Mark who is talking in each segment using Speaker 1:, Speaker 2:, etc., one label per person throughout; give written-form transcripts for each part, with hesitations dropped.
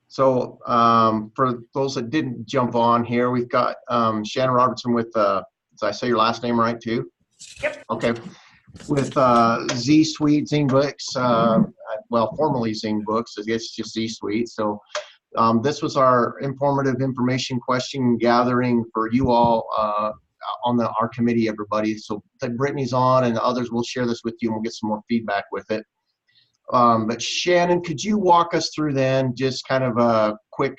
Speaker 1: So for those that didn't jump on here, we've got Shannon Robertson with, did I say your last name right too?
Speaker 2: Yep.
Speaker 1: Okay. With zSuite, ZBooks, well, formerly ZBooks, I guess it's just zSuite. So this was our informative information question gathering for you all on our committee, everybody. So that Brittany's on and others will share this with you and we'll get some more feedback with it. But Shannon, could you walk us through then, just kind of a quick,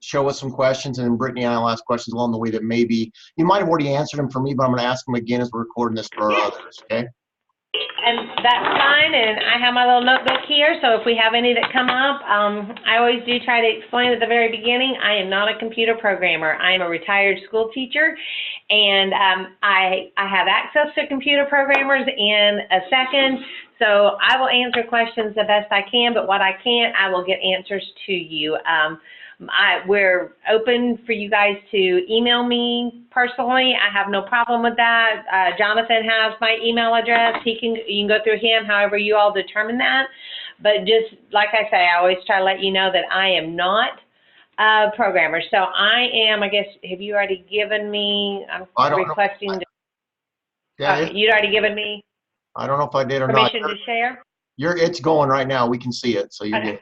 Speaker 1: show us some questions, and then Brittany and I will ask questions along the way that maybe, you might have already answered them for me, but I'm gonna ask them again as we're recording this for our others, okay?
Speaker 2: And that's fine, and I have my little notebook here, so if we have any that come up, I always do try to explain at the very beginning, I am not a computer programmer. I am a retired school teacher, and I have access to computer programmers in a second, so I will answer questions the best I can, but what I can't, I will get answers to you. We're open for you guys to email me personally. I have no problem with that. Jonathan has my email address. You can go through him, however you all determine that. But just like I say, I always try to let you know that I am not a programmer. So I am, I guess, have you already given me, I'm requesting.
Speaker 1: Yeah,
Speaker 2: you'd already given me
Speaker 1: I don't know if I did or
Speaker 2: permission
Speaker 1: not.
Speaker 2: to share?
Speaker 1: It's going right now. We can see it, so you're
Speaker 2: Okay.
Speaker 1: good.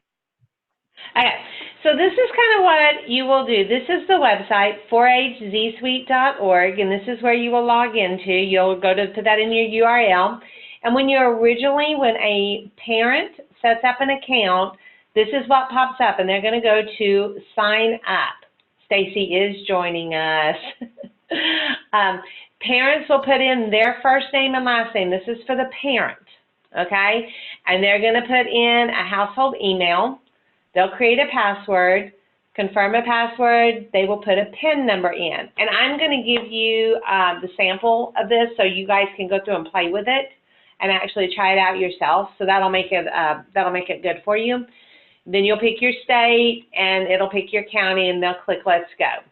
Speaker 2: Okay, so this is kind of what you will do. This is the website, 4hzsuite.org, and this is where you will log into. You'll go to put that in your URL. And when when a parent sets up an account, this is what pops up, and they're going to go to sign up. Stacy is joining us. Parents will put in their first name and last name. This is for the parent, okay? And they're going to put in a household email. They'll create a password, confirm a password, they will put a PIN number in. And I'm going to give you the sample of this so you guys can go through and play with it and actually try it out yourself. So that'll make it good for you. Then you'll pick your state and it'll pick your county and they'll click let's go.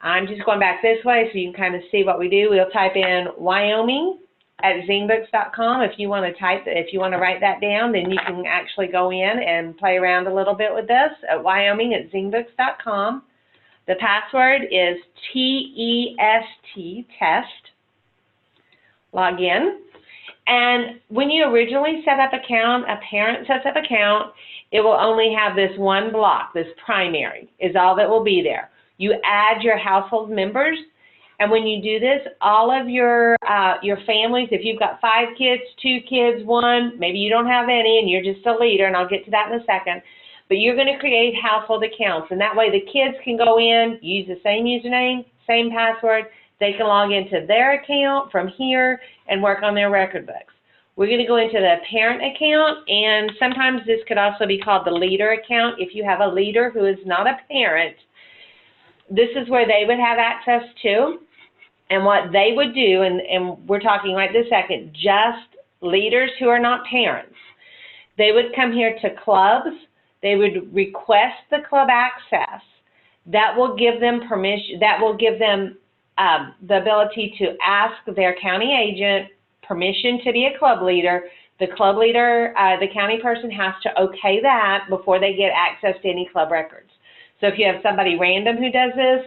Speaker 2: I'm just going back this way so you can kind of see what we do. We'll type in Wyoming at zbooks.com. If you want to write that down, then you can actually go in and play around a little bit with this at Wyoming at zbooks.com. The password is TEST, test. Log in. And when you originally set up account, a parent sets up account, it will only have this one block, this primary is all that will be there. You add your household members. And when you do this, all of your families, if you've got 5 kids, 2 kids, 1, maybe you don't have any and you're just a leader, and I'll get to that in a second, but you're going to create household accounts. And that way the kids can go in, use the same username, same password. They can log into their account from here and work on their record books. We're going to go into the parent account, and sometimes this could also be called the leader account. If you have a leader who is not a parent, this is where they would have access to. And what they would do, and we're talking right this second, just leaders who are not parents, they would come here to clubs, they would request the club access. That will give them permission, that will give them the ability to ask their county agent permission to be a club leader. The club leader, the county person has to okay that before they get access to any club records. So if you have somebody random who does this,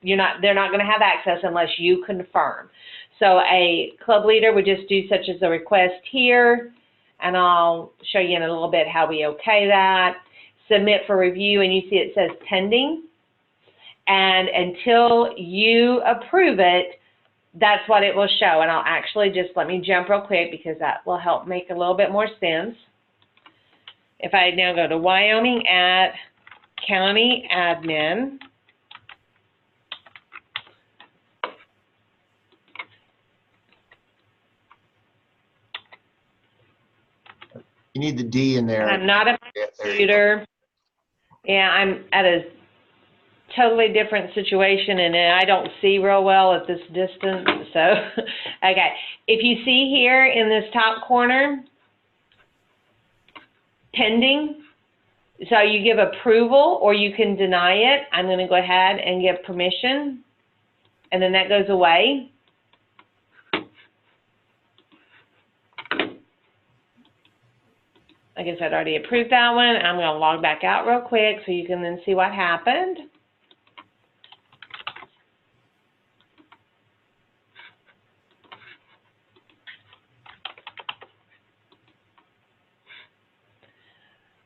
Speaker 2: they're not going to have access unless you confirm. So a club leader would just do such as a request here, and I'll show you in a little bit how we okay that. Submit for review, and you see it says pending. And until you approve it, that's what it will show. And I'll actually just, let me jump real quick because that will help make a little bit more sense. If I now go to Wyoming at County Admin,
Speaker 1: You need the D in there.
Speaker 2: and I'm not at my computer. Yeah, I'm at a totally different situation, and I don't see real well at this distance. So, okay. If you see here in this top corner, pending, so you give approval or you can deny it. I'm going to go ahead and give permission, and then that goes away. I guess I'd already approved that one. I'm going to log back out real quick so you can then see what happened.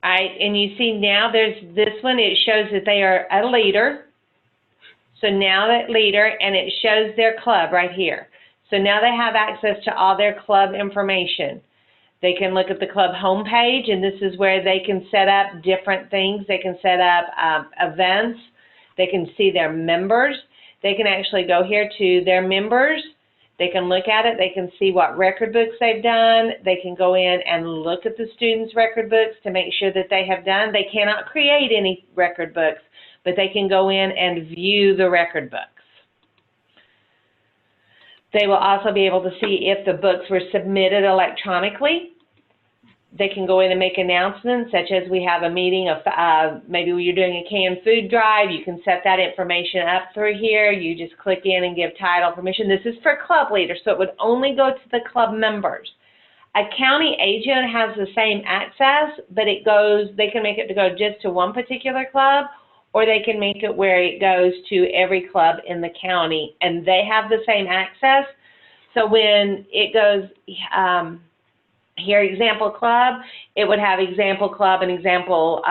Speaker 2: All right, and you see now there's this one, it shows that they are a leader. So now that leader, and it shows their club right here. So now they have access to all their club information. They can look at the club homepage, and this is where they can set up different things. They can set up events. They can see their members. They can actually go here to their members. They can look at it. They can see what record books they've done. They can go in and look at the students' record books to make sure that they have done. They cannot create any record books, but they can go in and view the record books. They will also be able to see if the books were submitted electronically. They can go in and make announcements, such as we have a meeting of, maybe you're doing a canned food drive. You can set that information up through here. You just click in and give title permission. This is for club leaders, so it would only go to the club members. A county agent has the same access, but it goes, they can make it to go just to one particular club, or they can make it where it goes to every club in the county, and they have the same access. So when it goes, here, example club, it would have example club and example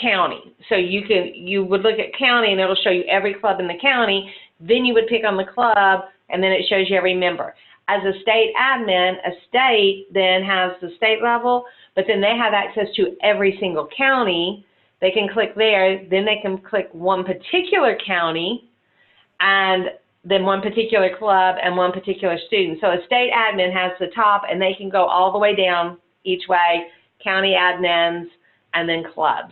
Speaker 2: county. So you would look at county and it'll show you every club in the county. Then you would pick on the club and then it shows you every member. As a state admin, a state then has the state level, but then they have access to every single county. They can click there, then they can click one particular county and then one particular club and one particular student. So a state admin has the top, and they can go all the way down each way, county admins, and then clubs.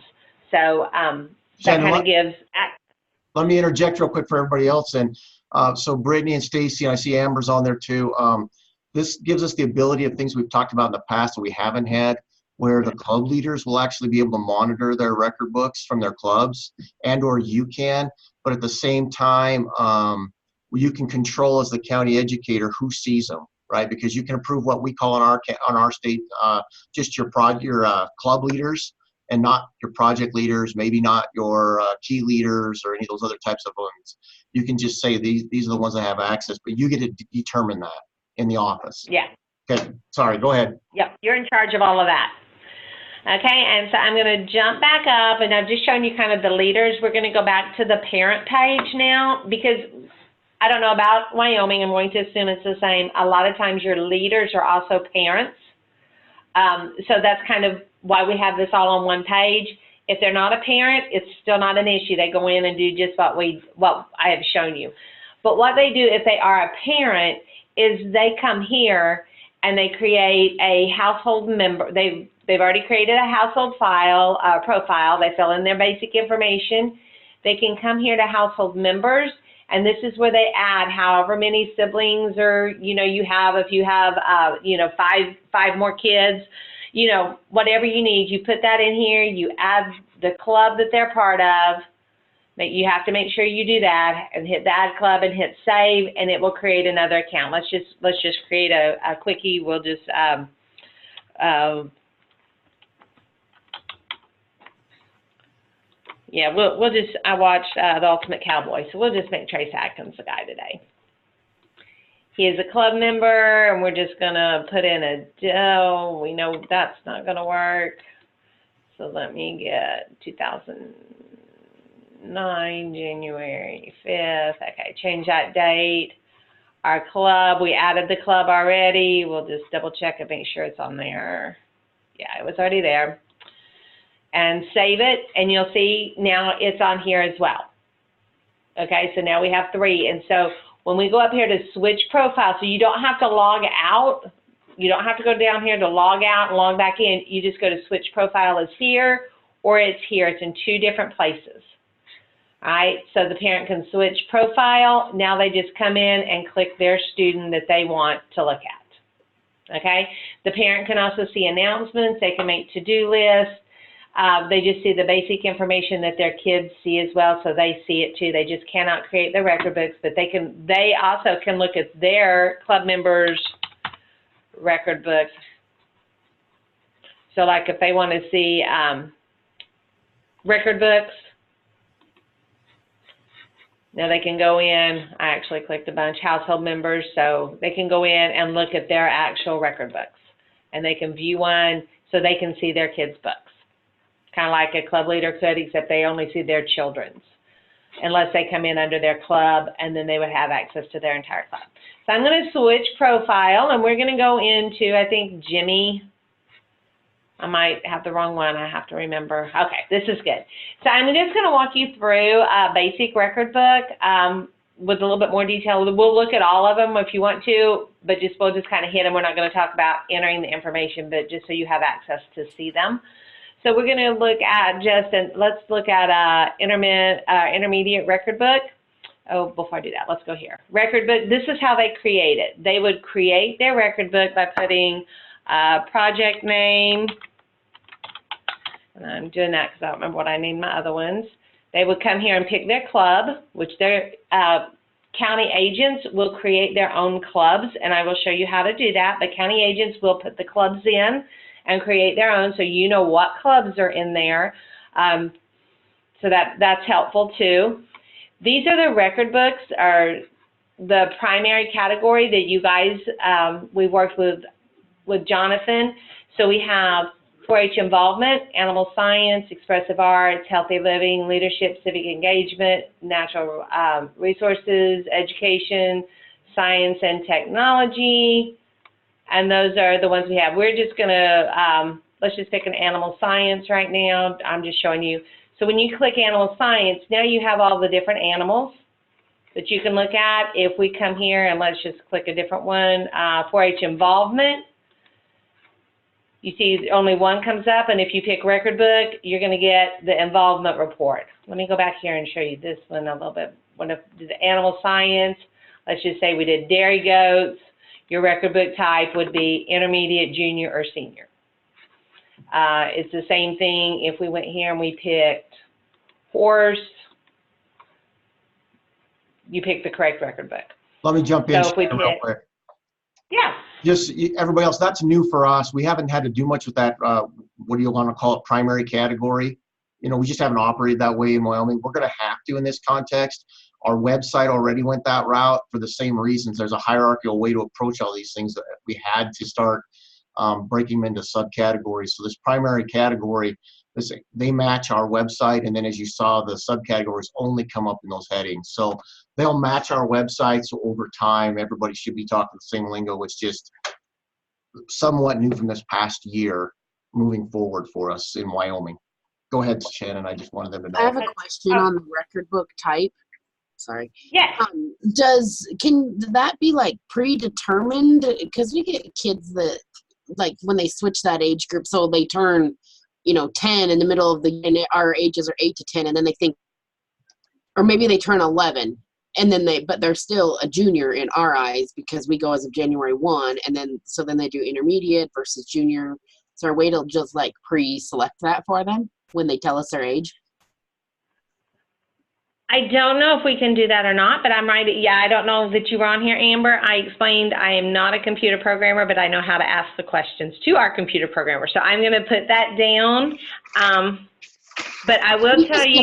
Speaker 2: So that kind of gives...
Speaker 1: Let me interject real quick for everybody else. And so Brittany and Stacy, and I see Amber's on there too. This gives us the ability of things we've talked about in the past that we haven't had, where the club leaders will actually be able to monitor their record books from their clubs, and or you can, but at the same time, you can control as the county educator who sees them, right? Because you can approve what we call on our state just your club leaders, and not your project leaders, maybe not your key leaders or any of those other types of ones. You can just say these are the ones that have access, but you get to determine that in the office.
Speaker 2: Yeah.
Speaker 1: Okay. Sorry. Go ahead.
Speaker 2: Yep. You're in charge of all of that. Okay, and so I'm going to jump back up, and I've just shown you kind of the leaders. We're going to go back to the parent page now, because I don't know about Wyoming. I'm going to assume it's the same. A lot of times your leaders are also parents. So that's kind of why we have this all on one page. If they're not a parent, it's still not an issue. They go in and do just what I have shown you. But what they do if they are a parent is they come here and they create a household member. They've already created a household profile. They fill in their basic information. They can come here to household members, and this is where they add however many siblings or, you have. If you have, five more kids, whatever you need, you put that in here. You add the club that they're part of. You have to make sure you do that and hit the add club and hit save, and it will create another account. Let's just create a quickie. We'll just I watched The Ultimate Cowboy, so we'll just make Trace Atkins the guy today. He is a club member, and we're just going to put in we know that's not going to work. So let me get 2009, January 5th. Okay, change that date. Our club, we added the club already. We'll just double check and make sure it's on there. Yeah, it was already there. And save it, and you'll see now it's on here as well. Okay, so now we have 3. And so when we go up here to switch profile, so you don't have to log out. You don't have to go down here to log out and log back in. You just go to switch profile is here, or it's here. It's in 2 different places. All right, so the parent can switch profile. Now they just come in and click their student that they want to look at. Okay, the parent can also see announcements. They can make to-do lists. They just see the basic information that their kids see as well, so they see it too. They just cannot create the record books, but they also can look at their club members' record books. So like if they want to see record books, now they can go in, I actually clicked a bunch, household members, so they can go in and look at their actual record books. And they can view one so they can see their kids' books. Kind of like a club leader could, except they only see their children's. Unless they come in under their club, and then they would have access to their entire club. So I'm going to switch profile, and we're going to go into, I think, Jimmy. I might have the wrong one. I have to remember. Okay, this is good. So I'm just going to walk you through a basic record book with a little bit more detail. We'll look at all of them if you want to, but we'll just kind of hit them. We're not going to talk about entering the information, but just so you have access to see them. So we're going to look at let's look at intermediate record book. Oh, before I do that, let's go here. Record book, this is how they create it. They would create their record book by putting project name, and I'm doing that because I don't remember what I named my other ones. They would come here and pick their club, which their county agents will create their own clubs, and I will show you how to do that. The county agents will put the clubs in and create their own, so you know what clubs are in there. So that's helpful too. These are the record books, are the primary category that you guys, we worked with Jonathan. So we have 4-H involvement, animal science, expressive arts, healthy living, leadership, civic engagement, natural resources, education, science and technology, and those are the ones we have. We're just gonna, let's just pick an animal science right now. I'm just showing you. So when you click animal science, now you have all the different animals that you can look at. If we come here and let's just click a different one, 4-H involvement, you see only one comes up, and if you pick record book, you're going to get the involvement report. Let me go back here and show you this one a little bit. When it did the animal science, let's just say we did dairy goats, your record book type would be intermediate, junior, or senior. It's the same thing if we went here and we picked horse, you pick the correct record book.
Speaker 1: Let me jump in
Speaker 2: So if we
Speaker 1: real quick.
Speaker 2: Yeah.
Speaker 1: Just everybody else, that's new for us. We haven't had to do much with that, what do you want to call it, primary category. You know, we just haven't operated that way in Wyoming. We're going to have to in this context. Our website already went that route for the same reasons. There's a hierarchical way to approach all these things that we had to start breaking them into subcategories. So this primary category, they match our website, and then as you saw, the subcategories only come up in those headings. So they'll match our website, so over time, everybody should be talking the same lingo. It's just somewhat new from this past year moving forward for us in Wyoming. Go ahead, Shannon. I just wanted them to know.
Speaker 3: I have a question on the record book type. Sorry.
Speaker 2: Yes.
Speaker 3: Can that be like predetermined? Because we get kids that, like, when they switch that age group, so they turn, 10 in the middle of and our ages are 8 to 10, and then they think, or maybe they turn 11, and then but they're still a junior in our eyes because we go as of January 1, and then they do intermediate versus junior. Is there a way to just like pre-select that for them when they tell us their age?
Speaker 2: I don't know if we can do that or not, but I'm right. Yeah, I don't know that you were on here, Amber. I explained I am not a computer programmer, but I know how to ask the questions to our computer programmer. So I'm going to put that down. But I will tell you,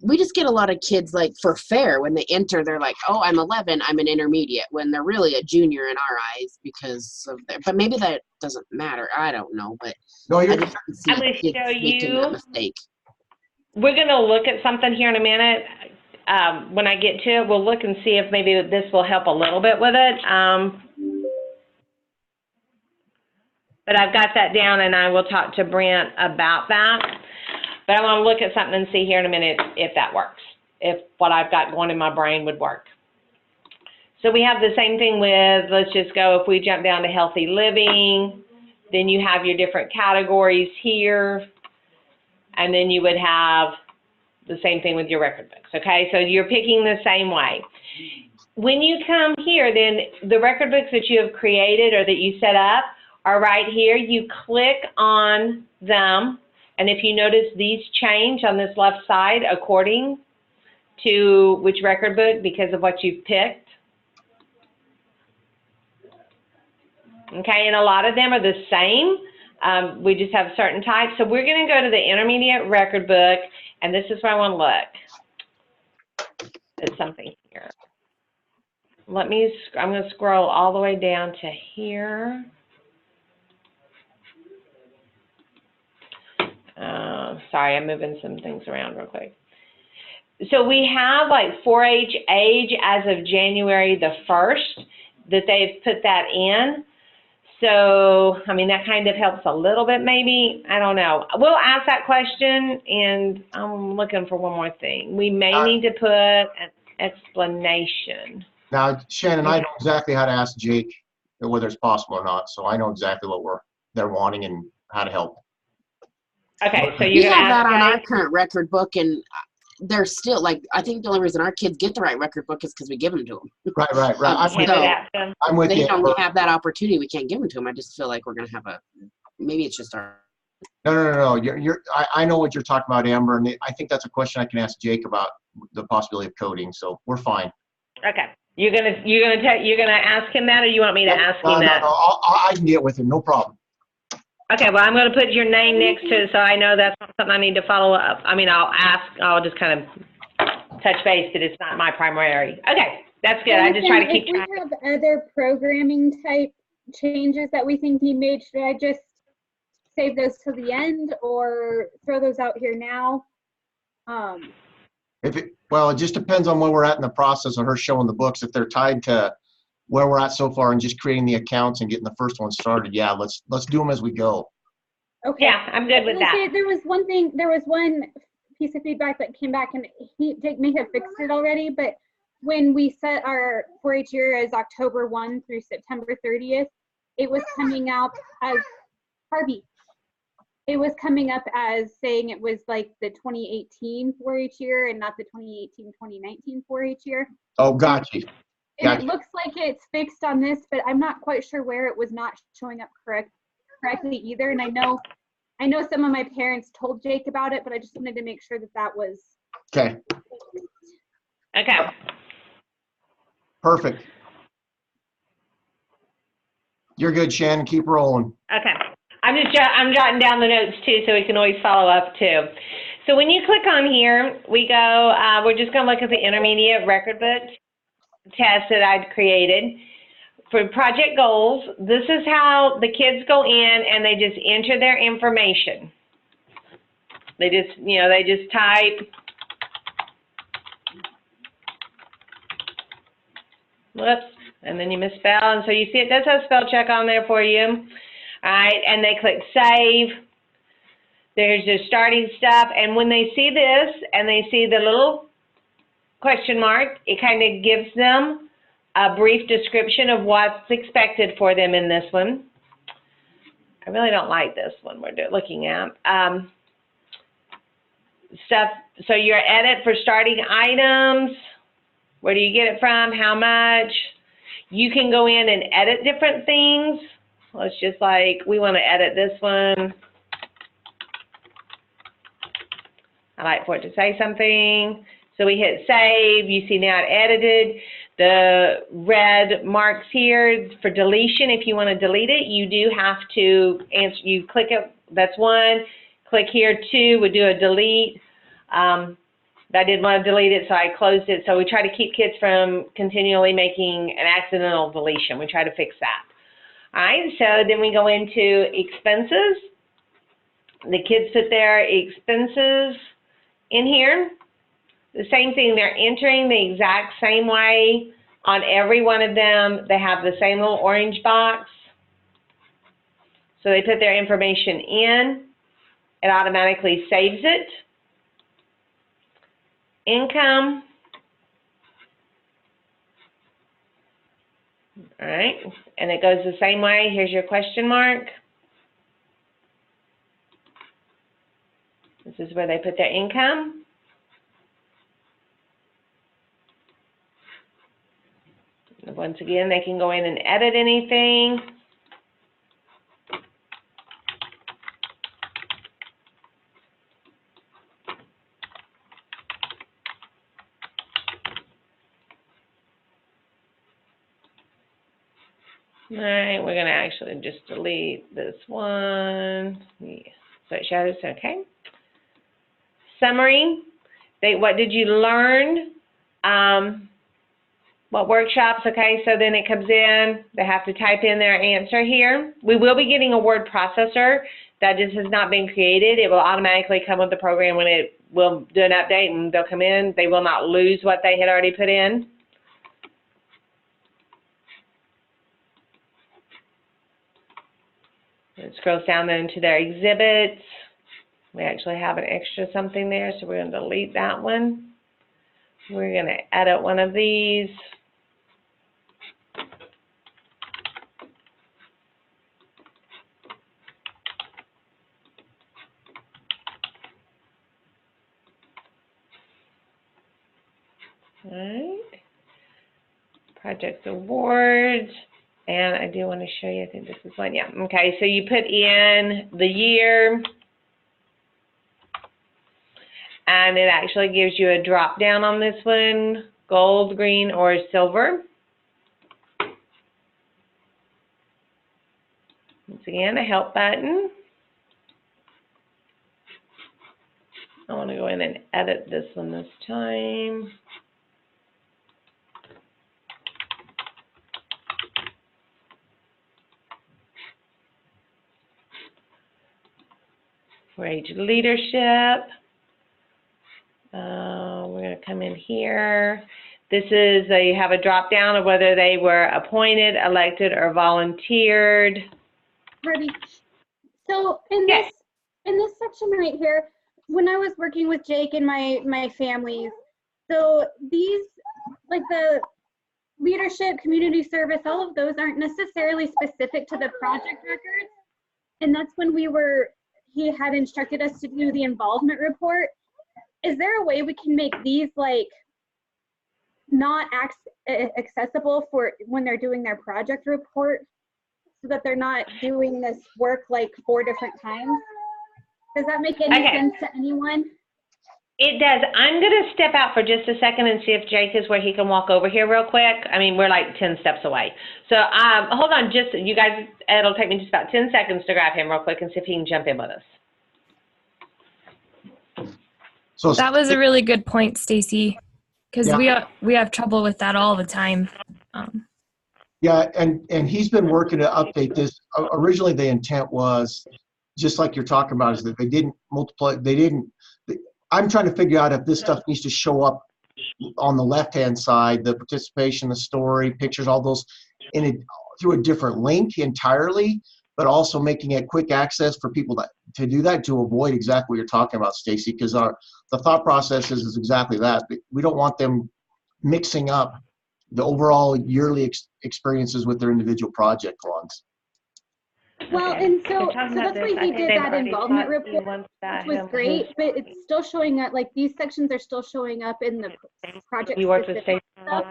Speaker 3: we just get a lot of kids, like, for fair, when they enter, they're like, oh, I'm 11, I'm an intermediate, when they're really a junior in our eyes because of their, but maybe that doesn't matter. I don't know, but
Speaker 1: no,
Speaker 3: I just see
Speaker 2: I'm going to show
Speaker 3: making that mistake.
Speaker 2: We're going to look at something here in a minute. When I get to it, we'll look and see if maybe this will help a little bit with it. But I've got that down, and I will talk to Brent about that. But I want to look at something and see here in a minute if that works, if what I've got going in my brain would work. So we have the same thing with, let's just go, if we jump down to healthy living, then you have your different categories here. And then you would have the same thing with your record books, okay? So you're picking the same way. When you come here, then the record books that you have created or that you set up are right here. You click on them, and if you notice, these change on this left side according to which record book because of what you've picked. Okay, and a lot of them are the same. We just have certain types. So we're going to go to the intermediate record book, and this is where I want to look at something here. I'm going to scroll all the way down to here. Sorry, I'm moving some things around real quick. So we have like 4-H age as of January the 1st that they've put that in. So, I mean, that kind of helps a little bit maybe. I don't know. We'll ask that question, and I'm looking for one more thing. We may need to put an explanation.
Speaker 1: Now, Shannon, I know exactly how to ask Jake whether it's possible or not, so I know exactly what they're wanting and how to help.
Speaker 2: Okay, so
Speaker 3: We
Speaker 2: you're going to
Speaker 3: have that
Speaker 2: ask
Speaker 3: on our
Speaker 2: guys?
Speaker 3: current record book, and they're still, like, I think the only reason our kids get the right record book is because we give them to them.
Speaker 1: Right.
Speaker 3: I'm with you.
Speaker 1: I'm with
Speaker 3: They
Speaker 1: you.
Speaker 3: don't have that opportunity. We can't give them to them. I just feel like we're going to have maybe it's just our.
Speaker 1: No. I know what you're talking about, Amber, and I think that's a question I can ask Jake about the possibility of coding. So we're fine.
Speaker 2: Okay. You're gonna ask him that, or you want me to ask him that?
Speaker 1: No. I can get with him. No problem.
Speaker 2: Okay, well, I'm going to put your name next to it, so I know that's not something I need to follow up. I mean, I'll just kind of touch base that it's not my primary. Okay, that's good. I just try to keep track.
Speaker 4: If we have other programming type changes that we think need made, should I just save those to the end or throw those out here now?
Speaker 1: Well, it just depends on where we're at in the process of her showing the books. If they're tied to where we're at so far and just creating the accounts and getting the first one started, yeah, let's do them as we go.
Speaker 4: Okay.
Speaker 2: Yeah, I'm good with that.
Speaker 4: There was one piece of feedback that came back, and Jake may have fixed it already, but when we set our 4-H year as October 1 through September 30th, it was coming out as Harvey. It was coming up as saying it was like the 2018 4-H year and not the 2018-2019 4-H year.
Speaker 1: Oh, gotcha.
Speaker 4: And it looks like it's fixed on this, but I'm not quite sure where it was not showing up correctly either. And I know some of my parents told Jake about it, but I just wanted to make sure that was
Speaker 1: okay.
Speaker 2: Okay.
Speaker 1: Perfect. You're good, Shannon. Keep rolling.
Speaker 2: Okay. I'm jotting down the notes too, so we can always follow up too. So when you click on here, we go. We're just going to look at the intermediate record book test that I'd created for project goals. This is how the kids go in and they just enter their information. They just type. Whoops, and then you misspell, and so you see it does have spell check on there for you. All right, and they click save. There's the starting stuff, and when they see this and they see the little question mark, it kind of gives them a brief description of what's expected for them in this one. I really don't like this one we're looking at. So your edit for starting items, where do you get it from, how much? You can go in and edit different things. Let's just we want to edit this one. I like for it to say something. So we hit save. You see now it edited. The red marks here for deletion. If you want to delete it, you do have to answer. You click it. That's one. Click here, two. We do a delete. I didn't want to delete it, so I closed it. So we try to keep kids from continually making an accidental deletion. We try to fix that. All right. So then we go into expenses. The kids put their expenses in here. The same thing, they're entering the exact same way on every one of them. They have the same little orange box. So they put their information in. It automatically saves it. Income. All right, and it goes the same way. Here's your question mark. This is where they put their income. Once again, they can go in and edit anything. All right, we're going to actually just delete this one. Yeah. So it shows, okay. Summary. What did you learn? What workshops, okay, so then it comes in, they have to type in their answer here. We will be getting a word processor that just has not been created. It will automatically come with the program when it will do an update and they'll come in. They will not lose what they had already put in. It scrolls down then to their exhibits. We actually have an extra something there, so we're going to delete that one. We're going to edit one of these. All right. Project awards. And I do want to show you, I think this is one, yeah. Okay, so you put in the year. And it actually gives you a drop down on this one, gold, green, or silver. Once again, a help button. I want to go in and edit this one this time. For age leadership. We're going to come in here. This is, you have a drop down of whether they were appointed, elected, or volunteered.
Speaker 4: Harvey, so in this section right here, when I was working with Jake and my families, so these, like the leadership, community service, all of those aren't necessarily specific to the project records. And that's when he had instructed us to do the involvement report. Is there a way we can make these like not accessible for when they're doing their project report, so that they're not doing this work like 4 different times? Does that make any sense to anyone?
Speaker 2: It does. I'm going to step out for just a second and see if Jake is where he can walk over here real quick. I mean, we're like 10 steps away. So hold on, just you guys, it'll take me just about 10 seconds to grab him real quick and see if he can jump in with us.
Speaker 5: So that was a really good point, Stacy, because we have trouble with that all the time.
Speaker 1: Yeah, and he's been working to update this. Originally, the intent was, just like you're talking about, is that they didn't multiply, I'm trying to figure out if this stuff needs to show up on the left-hand side, the participation, the story, pictures, all those, through a different link entirely, but also making it quick access for people to do that, to avoid exactly what you're talking about, Stacy, because the thought process is exactly that. We don't want them mixing up the overall yearly experiences with their individual project logs.
Speaker 4: Well, and so that's why he did that involvement report, which was great, but it's still showing up, like these sections are still showing up in the project specific stuff.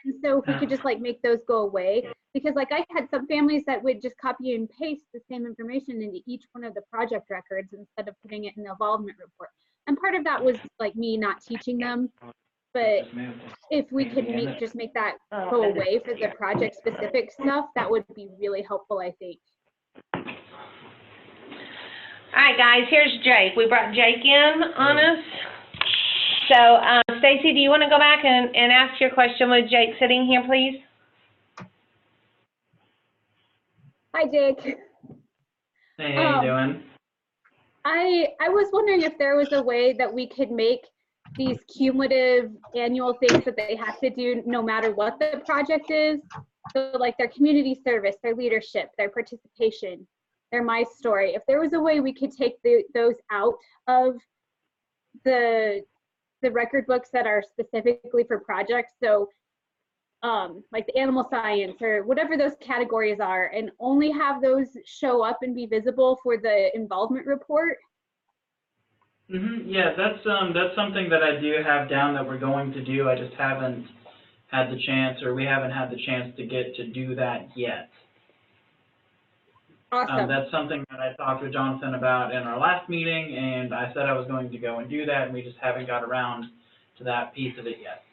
Speaker 4: And so if we could just like make those go away, because like I had some families that would just copy and paste the same information into each one of the project records instead of putting it in the involvement report. And part of that was like me not teaching them, but if we could just make that go away for the project specific stuff, that would be really helpful, I think.
Speaker 2: All right, guys, here's Jake. We brought Jake in on us. So, Stacy, do you want to go back and ask your question with Jake sitting here, please?
Speaker 4: Hi, Jake.
Speaker 6: Hey, how you doing?
Speaker 4: I was wondering if there was a way that we could make these cumulative annual things that they have to do no matter what the project is. So like their community service, their leadership, their participation, their My Story. If there was a way we could take those out of the record books that are specifically for projects, so like the animal science or whatever those categories are, and only have those show up and be visible for the involvement report.
Speaker 6: Yeah, that's something that I do have down that we're going to do. I just haven't had the chance, or we haven't had the chance to get to do that yet.
Speaker 4: Awesome.
Speaker 6: That's something that I talked with Jonathan about in our last meeting, and I said I was going to go and do that, and we just haven't got around to that piece of it yet.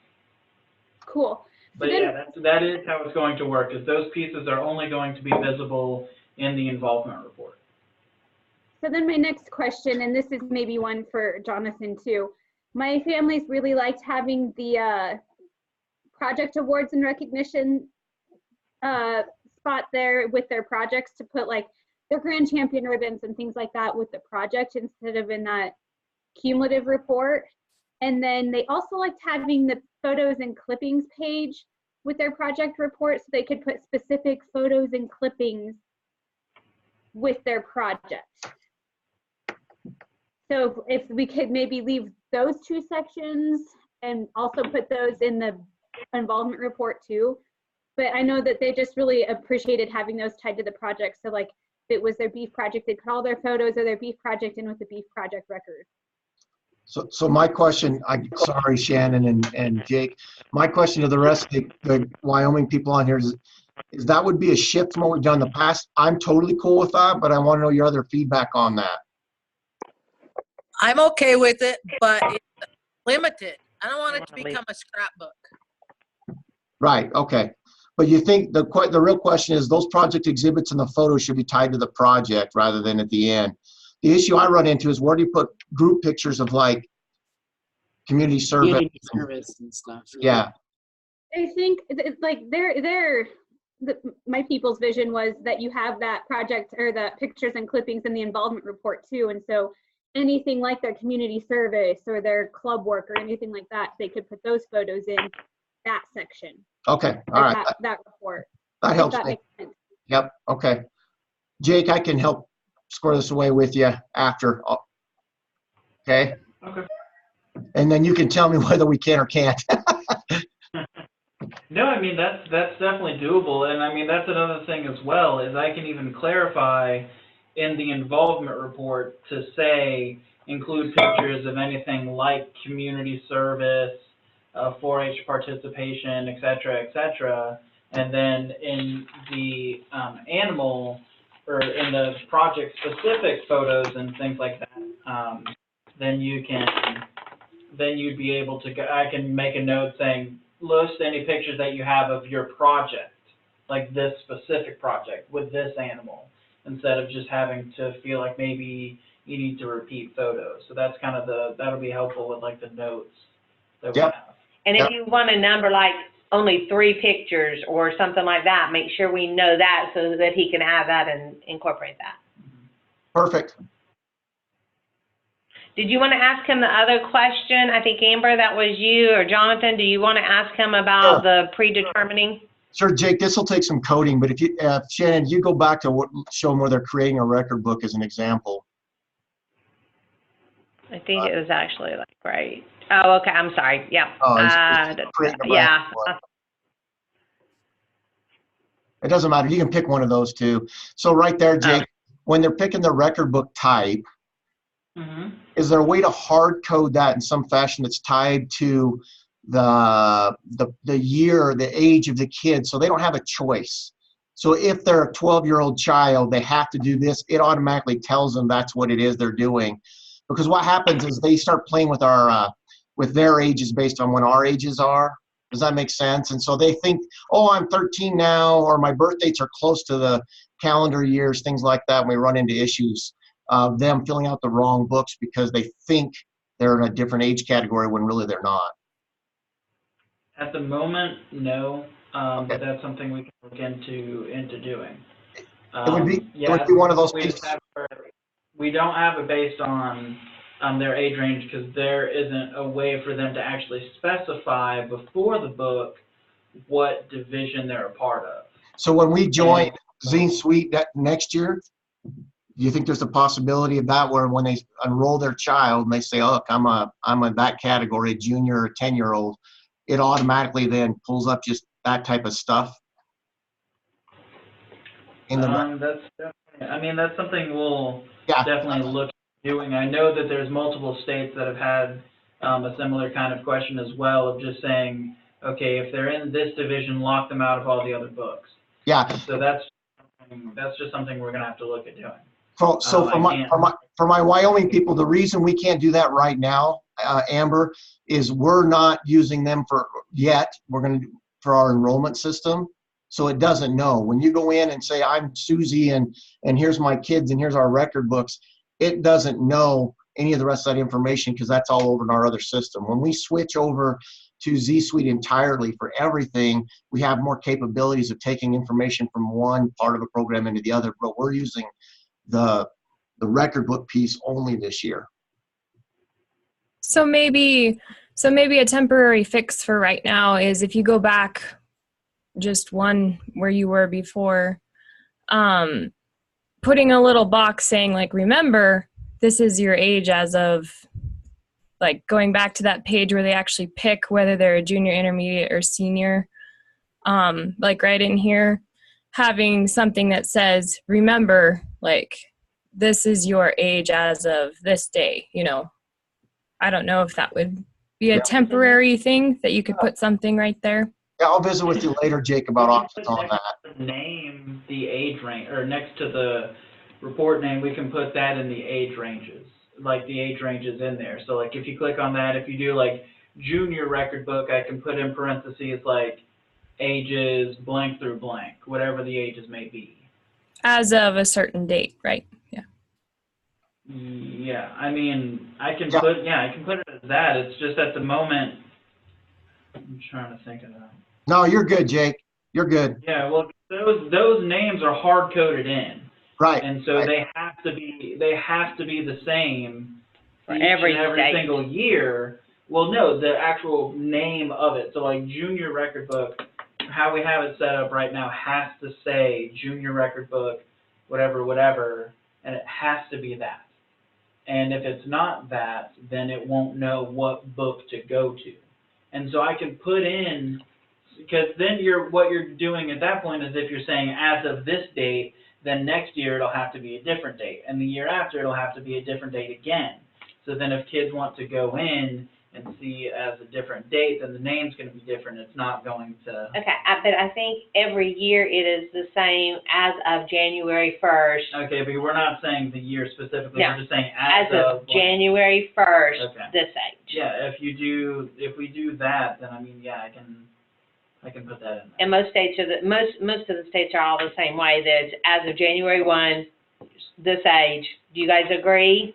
Speaker 4: Cool.
Speaker 6: But yeah, that is how it's going to work, is those pieces are only going to be visible in the involvement report.
Speaker 4: So then my next question, and this is maybe one for Jonathan too. My family's really liked having the project awards and recognition spot there with their projects to put like their grand champion ribbons and things like that with the project instead of in that cumulative report. And then they also liked having the photos and clippings page with their project report so they could put specific photos and clippings with their project. So if we could maybe leave those two sections and also put those in the involvement report too. But I know that they just really appreciated having those tied to the project. So like if it was their beef project, they'd put all their photos of their beef project in with the beef project record.
Speaker 1: So my question, sorry, Shannon and Jake, my question to the rest of the Wyoming people on here is that would be a shift from what we've done in the past. I'm totally cool with that, but I want to know your other feedback on that.
Speaker 7: I'm okay with it, but it's limited. I don't want it to become a scrapbook.
Speaker 1: Right, okay. But you think the real question is those project exhibits and the photos should be tied to the project rather than at the end. The issue I run into is where do you put group pictures of like community service
Speaker 3: and stuff.
Speaker 1: Yeah.
Speaker 4: I think like my people's vision was that you have that project or the pictures and clippings in the involvement report too. And so anything like their community service or their club work or anything like that, they could put those photos in that section.
Speaker 1: Okay, all right.
Speaker 4: That report.
Speaker 1: That helps
Speaker 4: that
Speaker 1: me.
Speaker 4: makes sense.
Speaker 1: Yep, okay. Jake, I can help square this away with you after. Okay?
Speaker 6: Okay.
Speaker 1: And then you can tell me whether we can or can't.
Speaker 6: No, I mean, that's definitely doable. And I mean, that's another thing as well, is I can even clarify in the involvement report to say, include pictures of anything like community service, 4-H participation, et cetera, and then in the animal or in the project specific photos and things like that, then you'd be able to, I can make a note saying, list any pictures that you have of your project, like this specific project with this animal, instead of just having to feel like maybe you need to repeat photos. So that's kind of that'll be helpful with like the notes that we have.
Speaker 2: And if you want a number like only 3 pictures or something like that, make sure we know that so that he can add that and incorporate that.
Speaker 1: Perfect.
Speaker 2: Did you want to ask him the other question? I think, Amber, that was you, or Jonathan, do you want to ask him about the predetermining?
Speaker 1: Sure, Jake, this will take some coding, but if you, Shannon, you go back to show them where they're creating a record book as an example.
Speaker 2: I think it was actually like, right. Oh, okay, I'm sorry, yeah.
Speaker 1: Yeah. It doesn't matter, you can pick one of those two. So right there, Jake, when they're picking the record book type, is there a way to hard code that in some fashion that's tied to the year, the age of the kid, so they don't have a choice? So if they're a 12-year-old child, they have to do this, it automatically tells them that's what it is they're doing. Because what happens is they start playing with our with their ages based on when our ages are. Does that make sense? And so they think, oh, I'm 13 now, or my birth dates are close to the calendar years, things like that. And we run into issues of them filling out the wrong books because they think they're in a different age category when really they're not.
Speaker 6: At the moment, no, but that's something we can look into doing.
Speaker 1: It would be one of those things.
Speaker 6: We don't have it based on their age range because there isn't a way for them to actually specify before the book what division they're a part of. So
Speaker 1: when we join zSuite next year, do you think there's a possibility of that where when they enroll their child and they say, "Look, I'm in that category, junior or 10-year-old," it automatically then pulls up just that type of stuff?
Speaker 6: That's definitely, I mean, that's something we'll definitely look at doing. I know that there's multiple states that have had a similar kind of question as well, of just saying, okay, if they're in this division, lock them out of all the other books.
Speaker 1: Yeah.
Speaker 6: So that's just something we're going to have to look at doing.
Speaker 1: So for my Wyoming people, the reason we can't do that right now, Amber, is we're not using them for yet. We're going to for our enrollment system. So it doesn't know. When you go in and say, I'm Susie and here's my kids and here's our record books, it doesn't know any of the rest of that information because that's all over in our other system. When we switch over to zSuite entirely for everything, we have more capabilities of taking information from one part of a program into the other, but we're using the record book piece only this year.
Speaker 5: So maybe a temporary fix for right now is if you go back just one where you were before, putting a little box saying like, remember, this is your age as of, like going back to that page where they actually pick whether they're a junior, intermediate, or senior, like right in here, having something that says, remember, like, this is your age as of this day, you know. I don't know if that would be a temporary thing that you could put something right there.
Speaker 1: Yeah, I'll visit with you later, Jake, about options on that.
Speaker 6: Name the age range, or next to the report name, we can put that in the age ranges, like the age ranges in there. So like if you click on that, if you do like junior record book, I can put in parentheses like ages blank through blank, whatever the ages may be.
Speaker 5: As of a certain date, right? Yeah.
Speaker 6: Yeah, I mean, I can put it as that. It's just at the moment, I'm trying to think of that.
Speaker 1: No, you're good, Jake. You're good.
Speaker 6: Yeah, well, those names are hard coded in,
Speaker 1: Right.
Speaker 6: and so they have to be the same
Speaker 2: For
Speaker 6: each
Speaker 2: every
Speaker 6: and every
Speaker 2: state.
Speaker 6: single year. Well, no, the actual name of it. So like junior record book, how we have it set up right now has to say junior record book, whatever, and it has to be that. And if it's not that, then it won't know what book to go to. And so I can put in, because then what you're doing at that point is if you're saying as of this date, then next year it'll have to be a different date. And the year after it'll have to be a different date again. So then if kids want to go in and see as a different date, then the name's going to be different. It's not going to...
Speaker 2: Okay, but I think every year it is the same as of January 1st.
Speaker 6: Okay, but we're not saying the year specifically.
Speaker 2: No.
Speaker 6: We're just saying
Speaker 2: As of January 1st,
Speaker 6: Okay.
Speaker 2: this age.
Speaker 6: Yeah, if we do that, then I mean, yeah, I can put that in there.
Speaker 2: And most states most of the states are all the same way. That it's as of January 1, this age. Do you guys agree?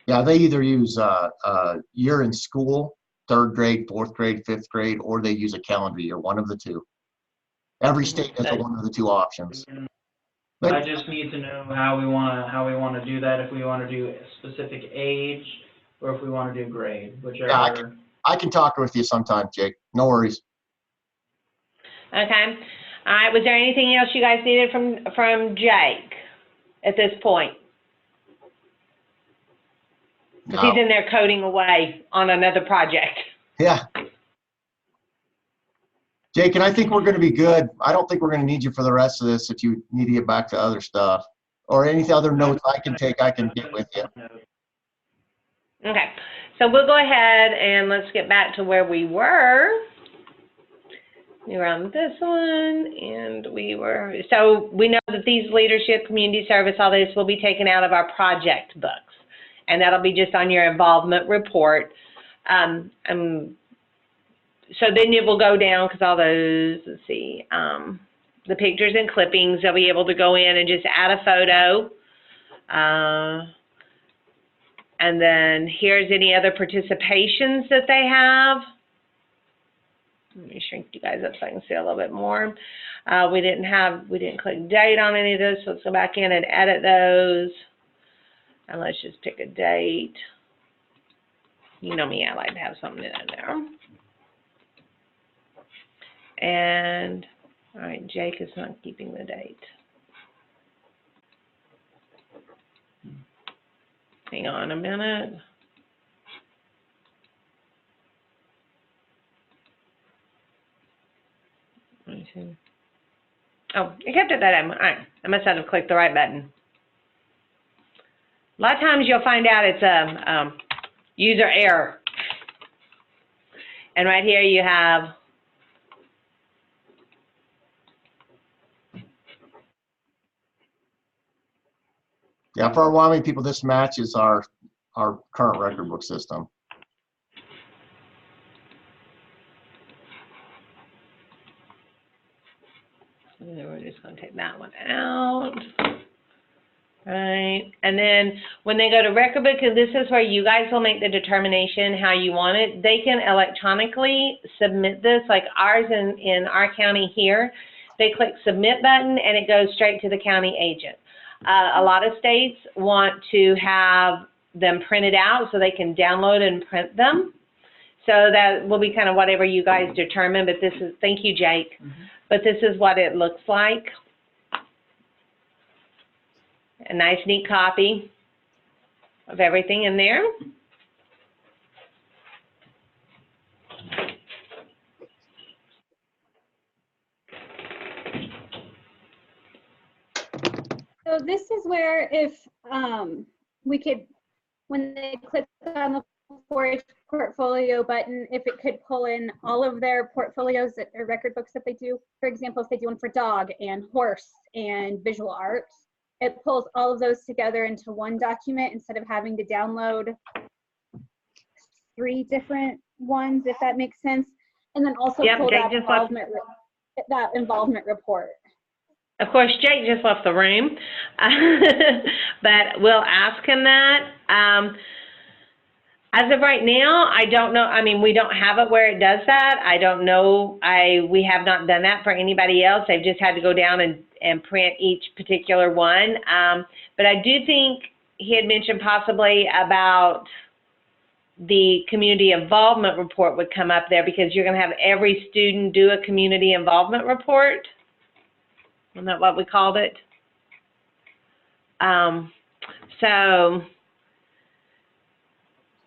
Speaker 1: Yeah, they either use year in school, 3rd grade, 4th grade, 5th grade, or they use a calendar year, one of the two. Every state has one of the two options.
Speaker 6: I just need to know how we want to do that. If we want to do a specific age, or if we want to do grade, whichever.
Speaker 1: Yeah, I can talk with you sometime, Jake. No worries.
Speaker 2: Okay. All right. Was there anything else you guys needed from Jake at this point? Because he's in there coding away on another project.
Speaker 1: Yeah. Jake, and I think we're going to be good. I don't think we're going to need you for the rest of this if you need to get back to other stuff. Or any other notes I can take, I can get with you.
Speaker 2: Okay. So we'll go ahead and let's get back to where we were. We were on this one, and so we know that these leadership, community service, all this will be taken out of our project books. And that'll be just on your involvement report. So then it will go down, because all those, let's see, the pictures and clippings, they'll be able to go in and just add a photo. And then here's any other participations that they have. Let me shrink you guys up so I can see a little bit more. We didn't click date on any of those, so let's go back in and edit those. And let's just pick a date. You know me, I like to have something in there. And, all right, Jake is not keeping the date. Hang on a minute. Let me see. Oh, I kept it that time. All right, I must not have clicked the right button. A lot of times you'll find out it's a user error. And right here you have
Speaker 1: Yeah, for our Wyoming people, this matches our current record book system.
Speaker 2: And then we're just going to take that one out. Right, and then when they go to record book, and this is where you guys will make the determination how you want it. They can electronically submit this, like ours in our county here. They click submit button and it goes straight to the county agent. A lot of states want to have them printed out so they can download and print them. So that will be kind of whatever you guys determine, but this is, thank you, Jake, but this is what it looks like. A nice, neat copy of everything in there.
Speaker 4: So this is where if we could, when they click on the 4-H portfolio button, if it could pull in all of their portfolios or record books that they do. For example, if they do one for dog and horse and visual arts, it pulls all of those together into one document instead of having to download 3 different ones, if that makes sense. And then also pull that involvement report.
Speaker 2: Of course, Jake just left the room, but we'll ask him that. As of right now, I don't know. I mean, we don't have it where it does that. I don't know. We have not done that for anybody else. They've just had to go down and print each particular one. But I do think he had mentioned possibly about the community involvement report would come up there, because you're going to have every student do a community involvement report. Isn't that what we called it?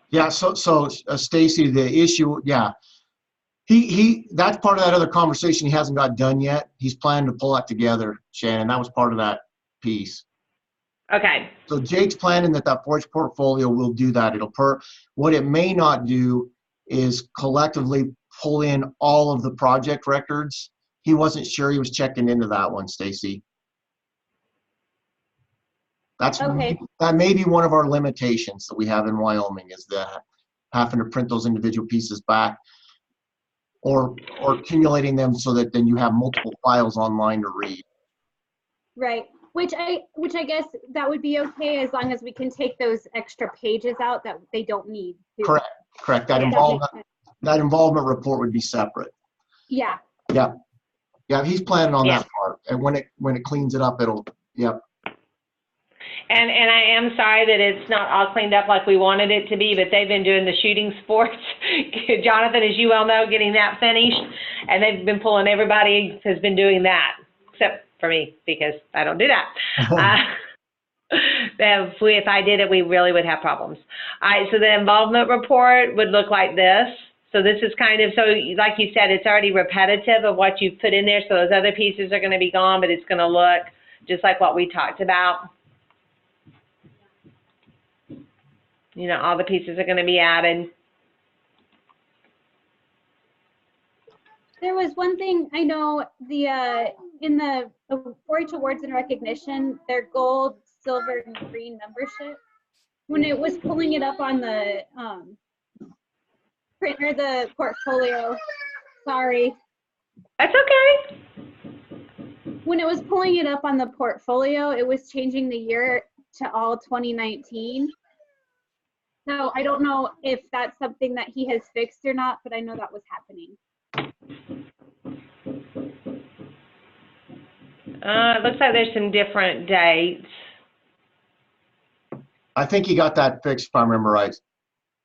Speaker 1: Yeah, so Stacy, the issue, yeah, that's part of that other conversation he hasn't got done yet. He's planning to pull that together, Shannon. That was part of that piece.
Speaker 2: Okay.
Speaker 1: So Jake's planning that 4-H portfolio will do that. What it may not do is collectively pull in all of the project records. He wasn't sure. He was checking into that one, Stacy.
Speaker 4: Okay.
Speaker 1: That may be one of our limitations that we have in Wyoming, is that having to print those individual pieces back, or accumulating them so that then you have multiple files online to read.
Speaker 4: Right. Which I guess that would be okay, as long as we can take those extra pages out that they don't need to.
Speaker 1: Correct. That involvement report would be separate.
Speaker 4: Yeah.
Speaker 1: Yeah, he's planning on that part. And when it cleans it up, it'll, yep.
Speaker 2: And I am sorry that it's not all cleaned up like we wanted it to be, but they've been doing the shooting sports. Jonathan, as you well know, getting that finished, and they've been pulling, everybody has been doing that, except for me, because I don't do that. If I did it, we really would have problems. All right, so the involvement report would look like this. So this is kind of, so like you said, it's already repetitive of what you've put in there, so those other pieces are going to be gone, but it's going to look just like what we talked about. You know, all the pieces are going to be added.
Speaker 4: There was one thing I know, in the 4-H awards and recognition, their gold, silver, and green membership, when it was pulling it up on the printer, the portfolio, sorry.
Speaker 2: That's okay.
Speaker 4: When it was pulling it up on the portfolio, it was changing the year to all 2019. So I don't know if that's something that he has fixed or not, but I know that was happening.
Speaker 2: It looks like there's some different dates.
Speaker 1: I think he got that fixed, if I remember right.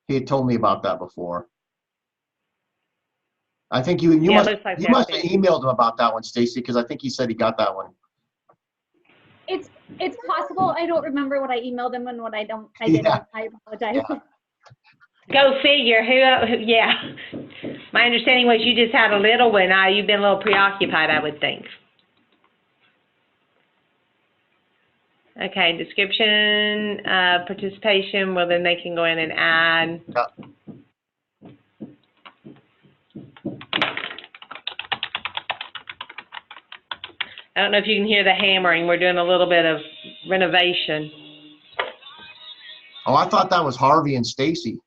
Speaker 1: He had told me about that before. I think you must have emailed him about that one, Stacy, because I think he said he got that one.
Speaker 4: It's possible. I don't remember what I emailed him and what I don't. I didn't. I apologize.
Speaker 1: Yeah.
Speaker 2: Go figure. Who? Yeah. My understanding was you just had a little one. You've been a little preoccupied, I would think. Okay, description, participation. Well, then they can go in and add.
Speaker 1: Yeah.
Speaker 2: I don't know if you can hear the hammering. We're doing a little bit of renovation.
Speaker 1: Oh, I thought that was Harvey and Stacy.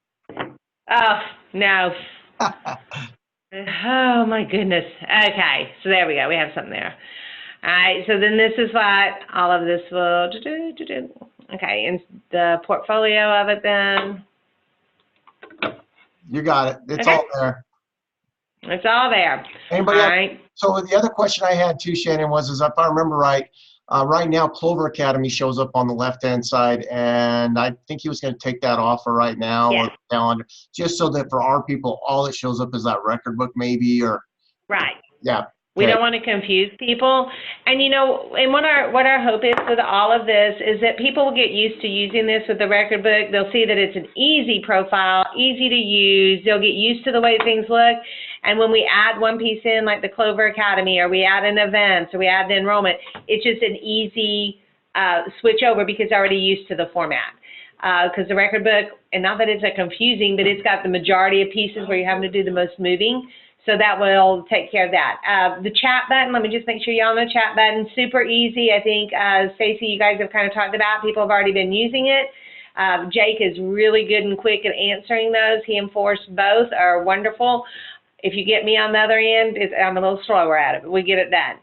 Speaker 2: Oh, no. Oh, my goodness. Okay, so there we go. We have something there. All right, so then this is what all of this will do. Okay, and the portfolio of it then.
Speaker 1: You got it. It's
Speaker 2: Okay.
Speaker 1: all there.
Speaker 2: It's all there.
Speaker 1: Anybody
Speaker 2: All
Speaker 1: else?
Speaker 2: right.
Speaker 1: So the other question I had too, Shannon, is if I remember right, right now Clover Academy shows up on the left-hand side, and I think he was going to take that off for right now,
Speaker 2: Yeah.
Speaker 1: or the calendar, just so that for our people, all that shows up is that record book maybe, or
Speaker 2: Right.
Speaker 1: yeah.
Speaker 2: We
Speaker 1: Okay.
Speaker 2: don't want to confuse people. And you know, and what our hope is with all of this is that people will get used to using this with the record book. They'll see that it's an easy profile, easy to use. They'll get used to the way things look. And when we add one piece in, like the Clover Academy, or we add an event, or we add the enrollment, it's just an easy switch over because they're already used to the format. Because the record book, and not that it's a confusing, but it's got the majority of pieces where you're having to do the most moving. So that will take care of that. The chat button, let me just make sure y'all know chat button, super easy. I think, Stacy, you guys have kind of talked about, people have already been using it. Jake is really good and quick at answering those. He and Forrest both are wonderful. If you get me on the other end, I'm a little slower at it, but we get it done.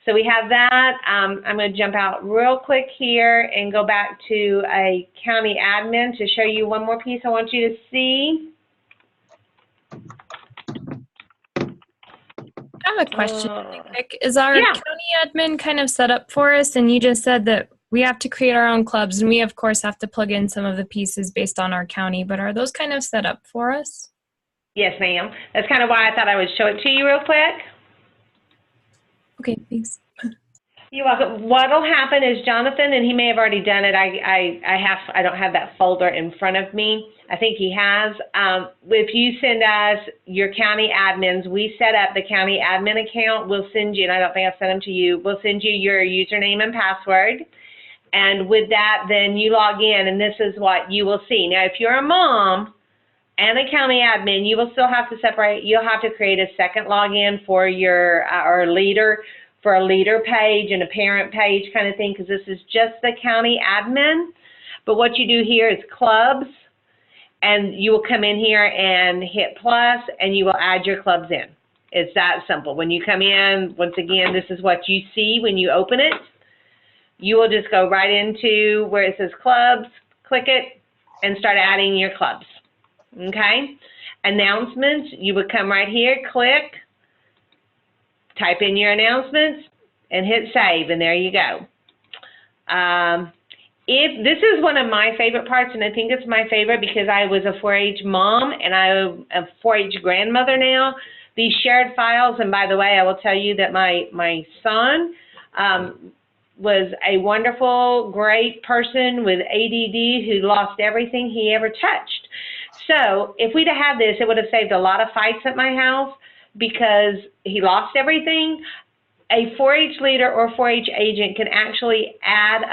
Speaker 2: So we have that. I'm going to jump out real quick here and go back to a county admin to show you one more piece I want you to see.
Speaker 5: I have a question really quick. Is our
Speaker 2: Yeah.
Speaker 5: county admin kind of set up for us? And you just said that we have to create our own clubs, and we of course have to plug in some of the pieces based on our county, but are those kind of set up for us?
Speaker 2: Yes, ma'am. That's kind of why I thought I would show it to you real quick.
Speaker 5: Okay, thanks.
Speaker 2: You're welcome. What'll happen is Jonathan, and he may have already done it. I don't have that folder in front of me. I think he has. If you send us your county admins, we set up the county admin account. We'll send you, and I don't think I've sent them to you. We'll send you your username and password. And with that, then you log in, and this is what you will see. Now, if you're a mom and a county admin, you will still have to separate. You'll have to create a second login for your or leader, for a leader page and a parent page kind of thing, because this is just the county admin. But what you do here is clubs, and you will come in here and hit plus, and you will add your clubs in. It's that simple. When you come in, once again, this is what you see when you open it. You will just go right into where it says clubs, click it, and start adding your clubs. Okay? Announcements, you would come right here, click, type in your announcements, and hit save, and there you go. If this is one of my favorite parts, and I think it's my favorite because I was a 4-H mom and I'm a 4-H grandmother now, these shared files, and by the way, I will tell you that my son was a wonderful, great person with ADD who lost everything he ever touched. So if we'd have had this, it would have saved a lot of fights at my house because he lost everything. A 4-H leader or 4-H agent can actually add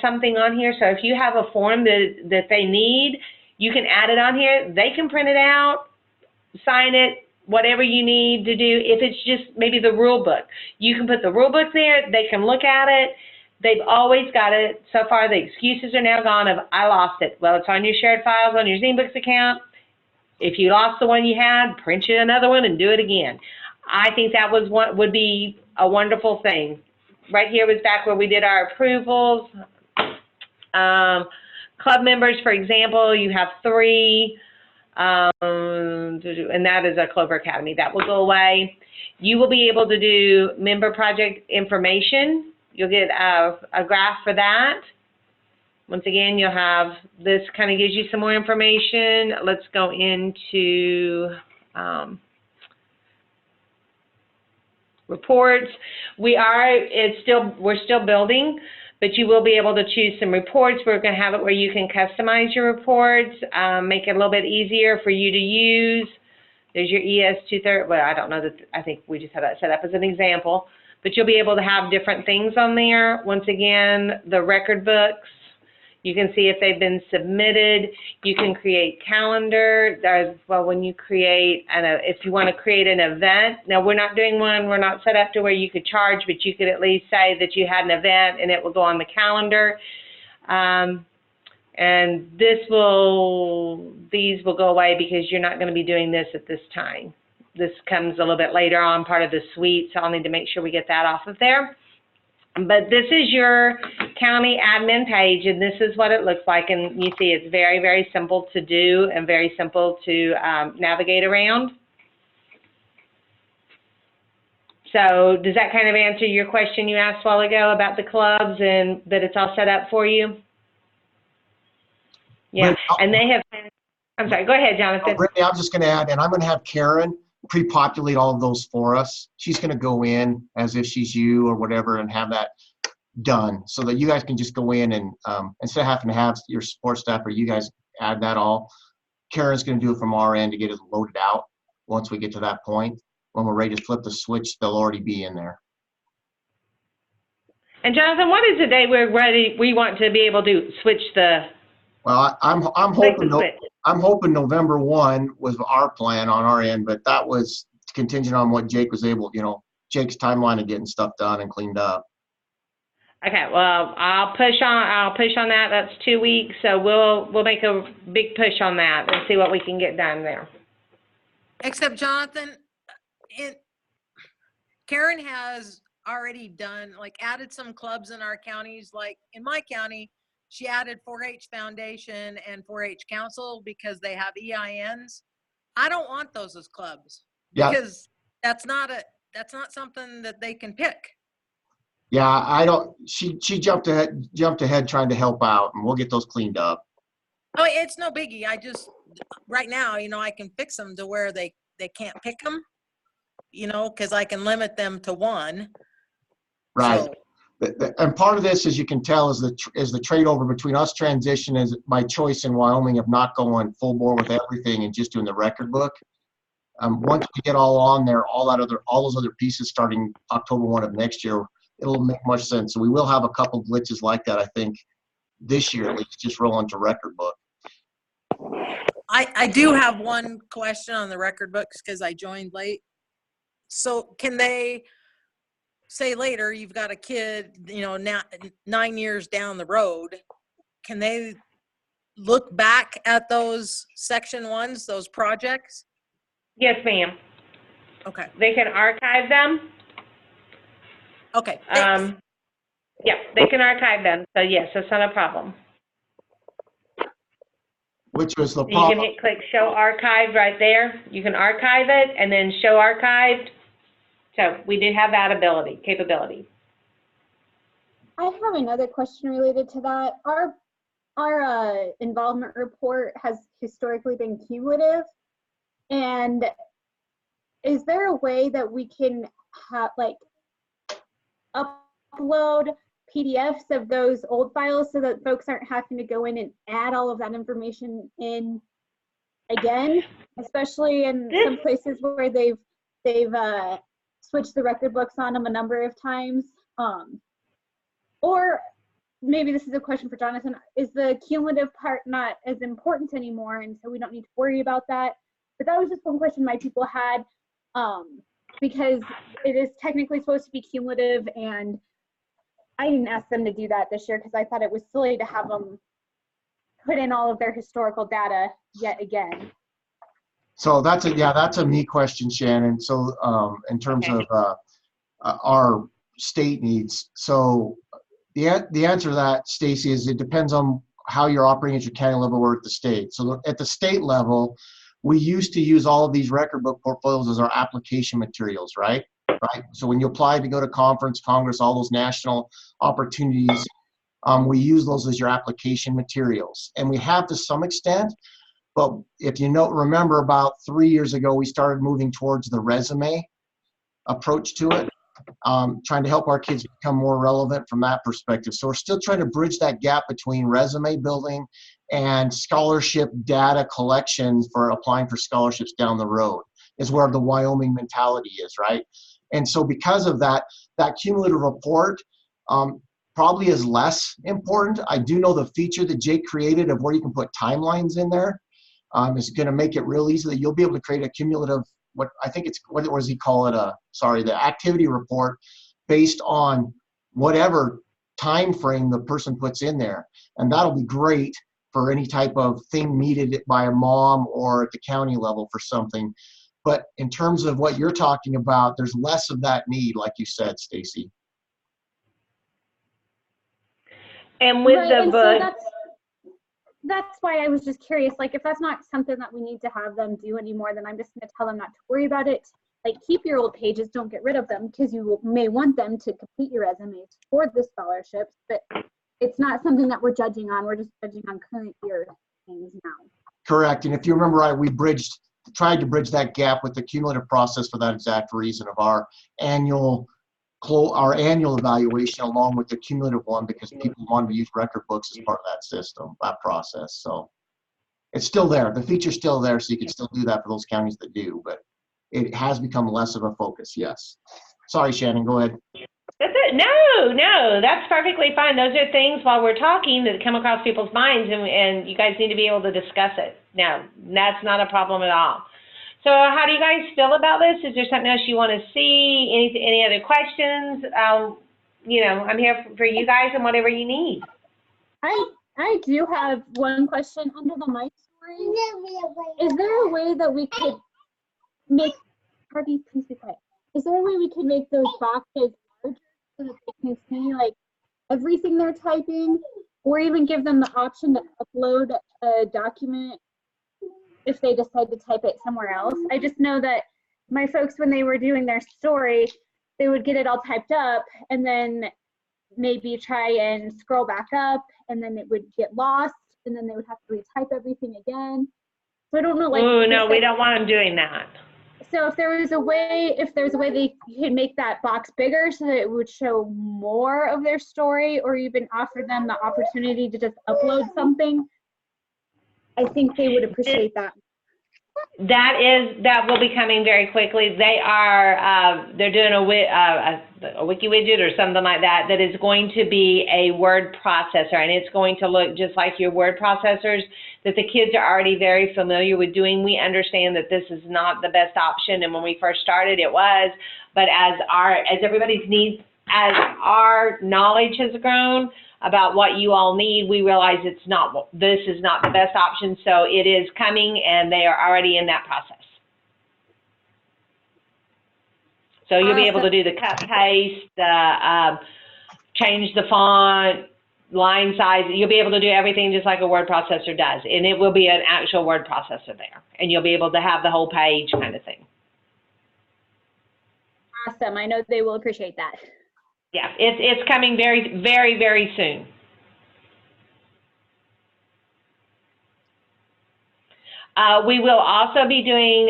Speaker 2: something on here. So if you have a form that they need, you can add it on here. They can print it out, sign it, whatever you need to do. If it's just maybe the rule book, you can put the rule book there. They can look at it. They've always got it. So far, the excuses are now gone of, I lost it. Well, it's on your shared files on your ZBooks account. If you lost the one you had, print you another one and do it again. I think that was what would be a wonderful thing. Right here was back where we did our approvals. Club members, for example, you have 3, and that is a Clover Academy. That will go away. You will be able to do member project information. You'll get a graph for that. Once again, you'll have, this kind of gives you some more information. Let's go into reports. We're still building, but you will be able to choose some reports. We're going to have it where you can customize your reports, make it a little bit easier for you to use. There's your ES230. Well, I don't know that, I think we just have that set up as an example, but you'll be able to have different things on there. Once again, the record books. You can see if they've been submitted. You can create calendar. Well, when you create, if you want to create an event, now we're not doing one, we're not set up to where you could charge, but you could at least say that you had an event and it will go on the calendar. And these will go away because you're not going to be doing this at this time. This comes a little bit later on, part of the suite, so I'll need to make sure we get that off of there. But this is your county admin page, and this is what it looks like. And you see it's very, very simple to do and very simple to navigate around. So does that kind of answer your question you asked a while ago about the clubs and that it's all set up for you? Yeah, and they have, I'm sorry, go ahead, Jonathan.
Speaker 1: Brittany, I'm just going to add, and I'm going to have Karen pre-populate all of those for us. She's going to go in as if she's you or whatever and have that done so that you guys can just go in and instead of having to have your support staff or you guys add that all, Karen's going to do it from our end to get it loaded out. Once we get to that point, when we're ready to flip the switch, they'll already be in there.
Speaker 2: And Jonathan, what is the day we want to be able to switch the?
Speaker 1: Well, I'm hoping November 1 was our plan on our end, but that was contingent on what Jake was able, Jake's timeline of getting stuff done and cleaned up.
Speaker 2: Okay, well, I'll push on that. That's 2 weeks, so we'll make a big push on that and see what we can get done there.
Speaker 7: Except Jonathan, Karen has already done, added some clubs in our counties. Like in my county, she added 4-H Foundation and 4-H Council because they have EINs. I don't want those as clubs because that's not something that they can pick.
Speaker 1: Yeah, I don't. She jumped ahead trying to help out, and we'll get those cleaned up.
Speaker 7: Oh, it's no biggie. I just right now, I can fix them to where they can't pick them. Because I can limit them to one.
Speaker 1: Right.
Speaker 7: So,
Speaker 1: and part of this, as you can tell, is the trade over between us transition is my choice in Wyoming of not going full bore with everything and just doing the record book. Once we get all on there, all those other pieces starting October 1 of next year, it'll make much sense. So we will have a couple glitches like that, I think, this year at least, just rolling to record book.
Speaker 7: I do have one question on the record books because I joined late. So can they say later you've got a kid, now 9 years down the road, can they look back at those section 1s, those projects?
Speaker 2: Yes, ma'am.
Speaker 7: Okay.
Speaker 2: They can archive them.
Speaker 7: Okay.
Speaker 2: Yeah, they can archive them. So yes, that's not a problem.
Speaker 1: Which was the problem.
Speaker 2: You can click show archived right there. You can archive it and then show archived. So we do have that capability.
Speaker 4: I have another question related to that. Our involvement report has historically been cumulative, and is there a way that we can have upload PDFs of those old files so that folks aren't having to go in and add all of that information in again, especially in some places where they've switched the record books on them a number of times? Or maybe this is a question for Jonathan, is the cumulative part not as important anymore and so we don't need to worry about that? But that was just one question my people had, because it is technically supposed to be cumulative, and I didn't ask them to do that this year because I thought it was silly to have them put in all of their historical data yet again.
Speaker 1: So that's a me question, Shannon. So in terms of our state needs, so the answer to that, Stacy, is it depends on how you're operating at your county level or at the state. So at the state level, we used to use all of these record book portfolios as our application materials, right? So when you apply to go to conference, Congress, all those national opportunities, we use those as your application materials. And we have to some extent, but if you remember about 3 years ago, we started moving towards the resume approach to it, trying to help our kids become more relevant from that perspective. So we're still trying to bridge that gap between resume building and scholarship data collections for applying for scholarships down the road is where the Wyoming mentality is, right? And so because of that, that cumulative report probably is less important. I do know the feature that Jake created of where you can put timelines in there is going to make it real easy that you'll be able to create a cumulative, what does he call it? The activity report based on whatever time frame the person puts in there. And that'll be great for any type of thing needed by a mom or at the county level for something. But in terms of what you're talking about, there's less of that need, like you said, Stacy.
Speaker 2: And with
Speaker 4: Right,
Speaker 2: the
Speaker 4: and so
Speaker 2: book,
Speaker 4: that's why I was just curious, like, if that's not something that we need to have them do anymore, then I'm just gonna tell them not to worry about it. Like, keep your old pages, don't get rid of them, because you may want them to complete your resumes for the scholarships, but it's not something that we're judging on, we're just judging on current year things now.
Speaker 1: Correct. And if you remember right, we tried to bridge that gap with the cumulative process for that exact reason of our annual evaluation along with the cumulative one, because people wanted to use record books as part of that system, that process. So it's still there. The feature's still there, so you can still do that for those counties that do, but it has become less of a focus, yes. Sorry, Shannon, go ahead.
Speaker 2: that's it. No, that's perfectly fine. Those are things while we're talking that come across people's minds, and you guys need to be able to discuss it. No, that's not a problem at all. So how do you guys feel about this? Is there something else you want to see? Any other questions? You know, I'm here for you guys and whatever you need.
Speaker 4: I do have one question under the My Story. Is there a way that we could make, Harvey, please be quiet. Is there a way we could make those boxes larger so that they can see like everything they're typing, or even give them the option to upload a document if they decide to type it somewhere else? I just know that my folks, when they were doing their story, they would get it all typed up and then maybe try and scroll back up, and then it would get lost, and then they would have to retype everything again. So I don't know, like.
Speaker 2: Ooh, no, we don't want them doing that.
Speaker 4: So if there's a way they could make that box bigger so that it would show more of their story, or even offer them the opportunity to just upload something, I think they would appreciate that.
Speaker 2: That will be coming very quickly. They're doing a wiki widget or something like that that is going to be a word processor, and it's going to look just like your word processors that the kids are already very familiar with doing. We understand that this is not the best option, and when we first started it was, but as everybody's needs, as our knowledge has grown about what you all need, we realize this is not the best option, so it is coming, and they are already in that process. So you'll be able to do the cut, paste, change the font, line size. You'll be able to do everything just like a word processor does, and it will be an actual word processor there, and you'll be able to have the whole page kind of thing.
Speaker 4: Awesome. I know they will appreciate that.
Speaker 2: Yeah, it's coming very, very, very soon. We will also be doing,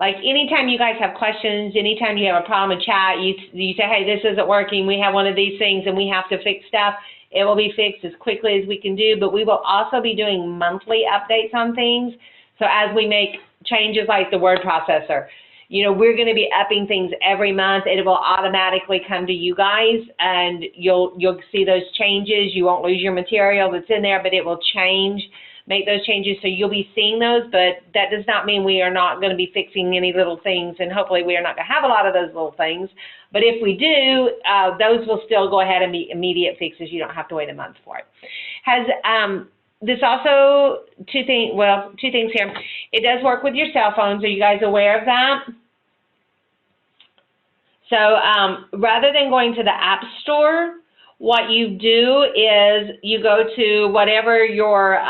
Speaker 2: like anytime you guys have questions, anytime you have a problem in chat, you say, hey, this isn't working, we have one of these things and we have to fix stuff, it will be fixed as quickly as we can do, but we will also be doing monthly updates on things. So as we make changes like the word processor, you know, we're going to be upping things every month. It will automatically come to you guys, and you'll see those changes. You won't lose your material that's in there, but it will change, make those changes. So you'll be seeing those, but that does not mean we are not going to be fixing any little things, and hopefully we are not going to have a lot of those little things. But if we do, those will still go ahead and be immediate fixes. You don't have to wait a month for it. This also, two things here. It does work with your cell phones. Are you guys aware of that? So rather than going to the App Store, what you do is you go to whatever your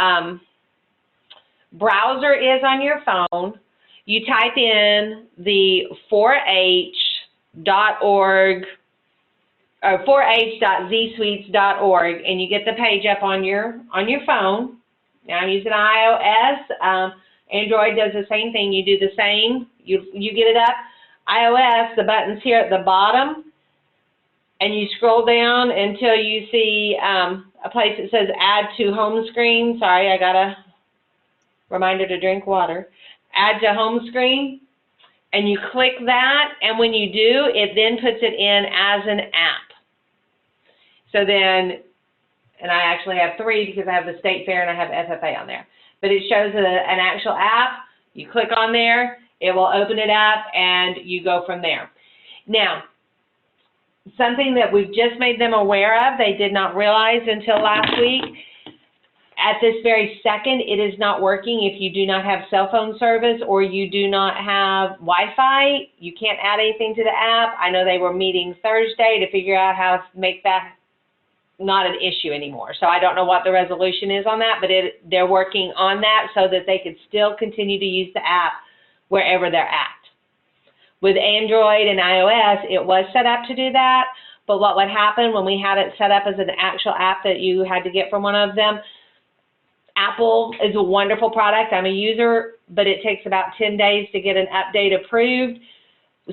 Speaker 2: browser is on your phone. You type in the 4h.org or 4h.zsuites.org, and you get the page up on your phone. Now I'm using iOS. Android does the same thing. You do the same. You get it up. iOS, the button's here at the bottom, and you scroll down until you see a place that says Add to Home Screen. Sorry, I got a reminder to drink water. Add to Home Screen, and you click that, and when you do, it then puts it in as an app. So then, and I actually have 3 because I have the State Fair and I have FFA on there, but it shows an actual app. You click on there, it will open it up, and you go from there. Now, something that we've just made them aware of, they did not realize until last week, at this very second, it is not working if you do not have cell phone service or you do not have Wi-Fi. You can't add anything to the app. I know they were meeting Thursday to figure out how to make that not an issue anymore. So I don't know what the resolution is on that, but they're working on that so that they could still continue to use the app wherever they're at. With Android and iOS, it was set up to do that, but what would happen when we had it set up as an actual app that you had to get from one of them, Apple is a wonderful product. I'm a user, but it takes about 10 days to get an update approved.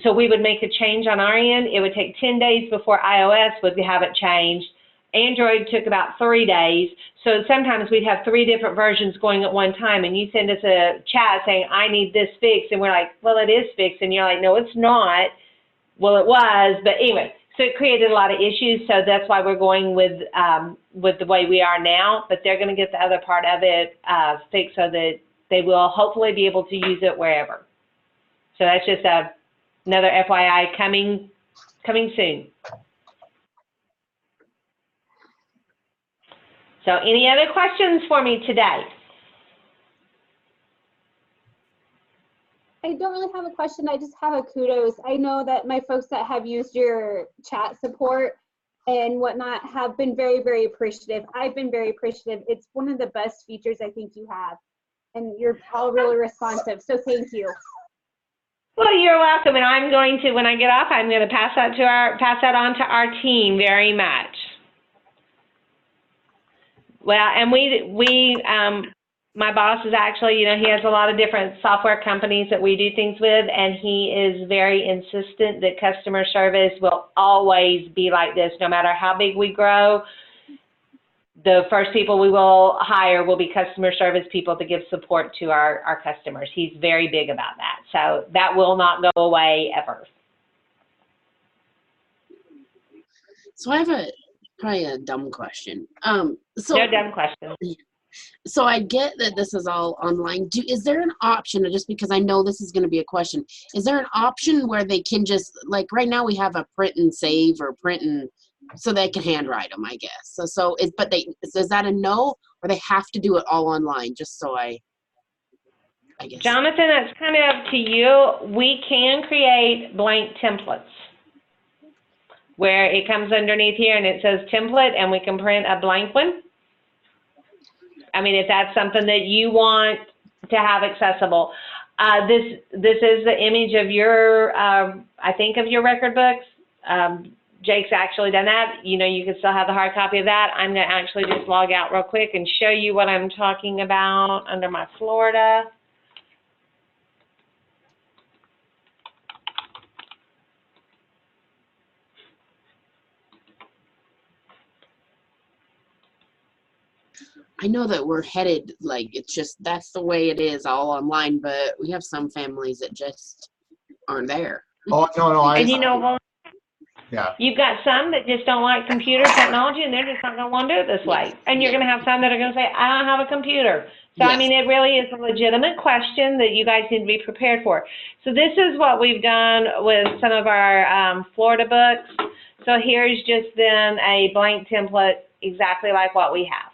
Speaker 2: So we would make a change on our end. It would take 10 days before iOS would have it changed. Android took about 3 days. So sometimes we'd have 3 different versions going at one time, and you send us a chat saying, I need this fixed, and we're like, well, it is fixed, and you're like, no, it's not. Well, it was, but anyway, so it created a lot of issues, so that's why we're going with the way we are now, but they're going to get the other part of it fixed so that they will hopefully be able to use it wherever. So that's just another FYI coming soon. So any other questions for me today?
Speaker 4: I don't really have a question. I just have a kudos. I know that my folks that have used your chat support and whatnot have been very, very appreciative. I've been very appreciative. It's one of the best features I think you have, and you're all really responsive. So thank you.
Speaker 2: Well, you're welcome, and I'm going to, when I get off, I'm going to pass that on to our team very much. Well, and my boss is actually, you know, he has a lot of different software companies that we do things with, and he is very insistent that customer service will always be like this, no matter how big we grow. The first people we will hire will be customer service people to give support to our customers. He's very big about that. So that will not go away ever.
Speaker 3: So I have probably a dumb question.
Speaker 2: No dumb questions.
Speaker 3: So I get that this is all online. Is there an option, just because I know this is going to be a question, is there an option where they can just, like right now we have a print and save or print and, so they can handwrite them, I guess. Is that a no, or they have to do it all online? Just so I guess.
Speaker 2: Jonathan, that's kind of up to you. We can create blank templates where it comes underneath here and it says template, and we can print a blank one. I mean, if that's something that you want to have accessible. This is the image of your, I think, of your record books. Jake's actually done that. You know, you can still have the hard copy of that. I'm going to actually just log out real quick and show you what I'm talking about under my Florida.
Speaker 3: I know that we're headed, like, it's just, that's the way it is, all online, but we have some families that just aren't there.
Speaker 1: Oh, no,
Speaker 2: And you know, well,
Speaker 1: yeah.
Speaker 2: you've got some that just don't like computer technology, and they're just not going to want to do it this way. And you're going to have some that are going to say, I don't have a computer. So, I mean, it really is a legitimate question that you guys need to be prepared for. So this is what we've done with some of our Florida books. So here's just then a blank template exactly like what we have.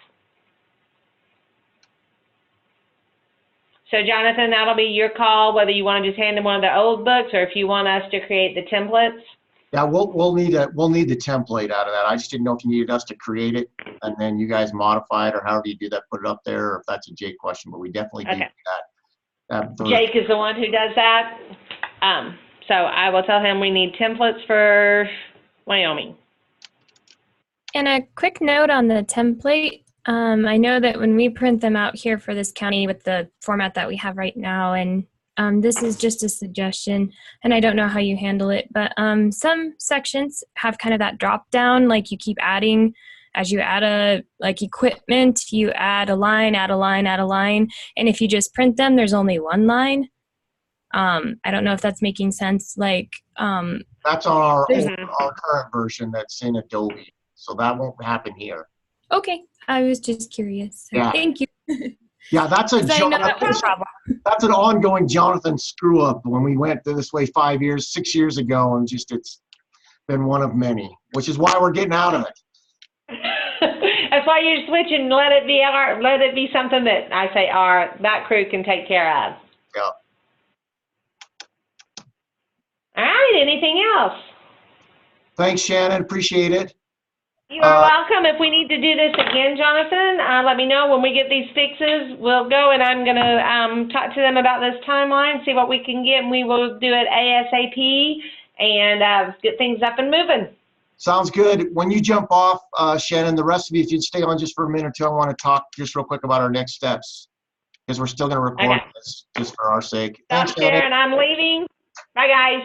Speaker 2: So Jonathan, that'll be your call, whether you want to just hand them one of the old books or if you want us to create the templates.
Speaker 1: Yeah, we'll need the template out of that. I just didn't know if you needed us to create it and then you guys modify it, or however you do that, put it up there, or if that's a Jake question, but we definitely do that.
Speaker 2: Jake is the one who does that. So I will tell him we need templates for Wyoming.
Speaker 5: And a quick note on the template. I know that when we print them out here for this county with the format that we have right now, and this is just a suggestion, and I don't know how you handle it, but some sections have kind of that drop down, like you keep adding, as you add equipment, you add a line, add a line, add a line, and if you just print them, there's only one line. I don't know if that's making sense.
Speaker 1: That's on our current version that's in Adobe, so that won't happen here.
Speaker 5: Okay, I was just curious. So
Speaker 1: yeah.
Speaker 5: Thank you.
Speaker 1: Yeah, that's an ongoing Jonathan screw up when we went this way 6 years ago, and it's been one of many, which is why we're getting out of it.
Speaker 2: That's why you're switching. Let it be something that I say that crew can take care of.
Speaker 1: Yeah.
Speaker 2: All right. Anything else?
Speaker 1: Thanks, Shannon. Appreciate it.
Speaker 2: You are welcome. If we need to do this again, Jonathan, let me know. When we get these fixes, we'll go and I'm gonna talk to them about this timeline, see what we can get, and we will do it ASAP and get things up and moving.
Speaker 1: Sounds good. When you jump off, Shannon, the rest of you, if you'd stay on just for a minute or two, I want to talk just real quick about our next steps, because we're still going to record
Speaker 2: Okay.
Speaker 1: this just for our sake.
Speaker 2: Stop
Speaker 1: Thanks, Shannon.
Speaker 2: sharing. I'm leaving. Bye, guys.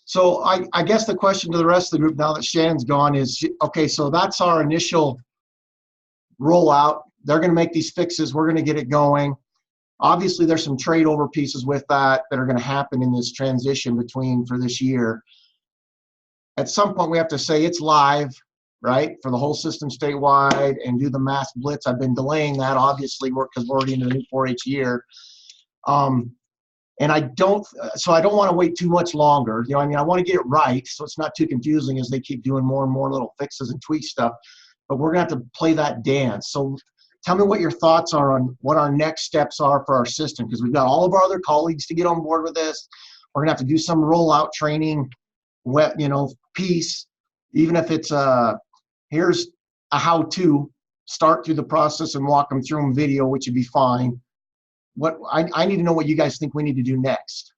Speaker 1: So I guess the question to the rest of the group now that Shannon's gone is, okay, so that's our initial rollout. They're going to make these fixes. We're going to get it going. Obviously, there's some trade over pieces with that are going to happen in this transition for this year. At some point, we have to say it's live, right, for the whole system statewide and do the mass blitz. I've been delaying that, obviously, because we're already in the new 4-H year. And I don't want to wait too much longer. You know, I mean, I want to get it right so it's not too confusing as they keep doing more and more little fixes and tweak stuff. But we're going to have to play that dance. So tell me what your thoughts are on what our next steps are for our system, because we've got all of our other colleagues to get on board with this. We're going to have to do some rollout training, piece, even if it's here's a how-to, start through the process and walk them through in video, which would be fine. I need to know what you guys think we need to do next.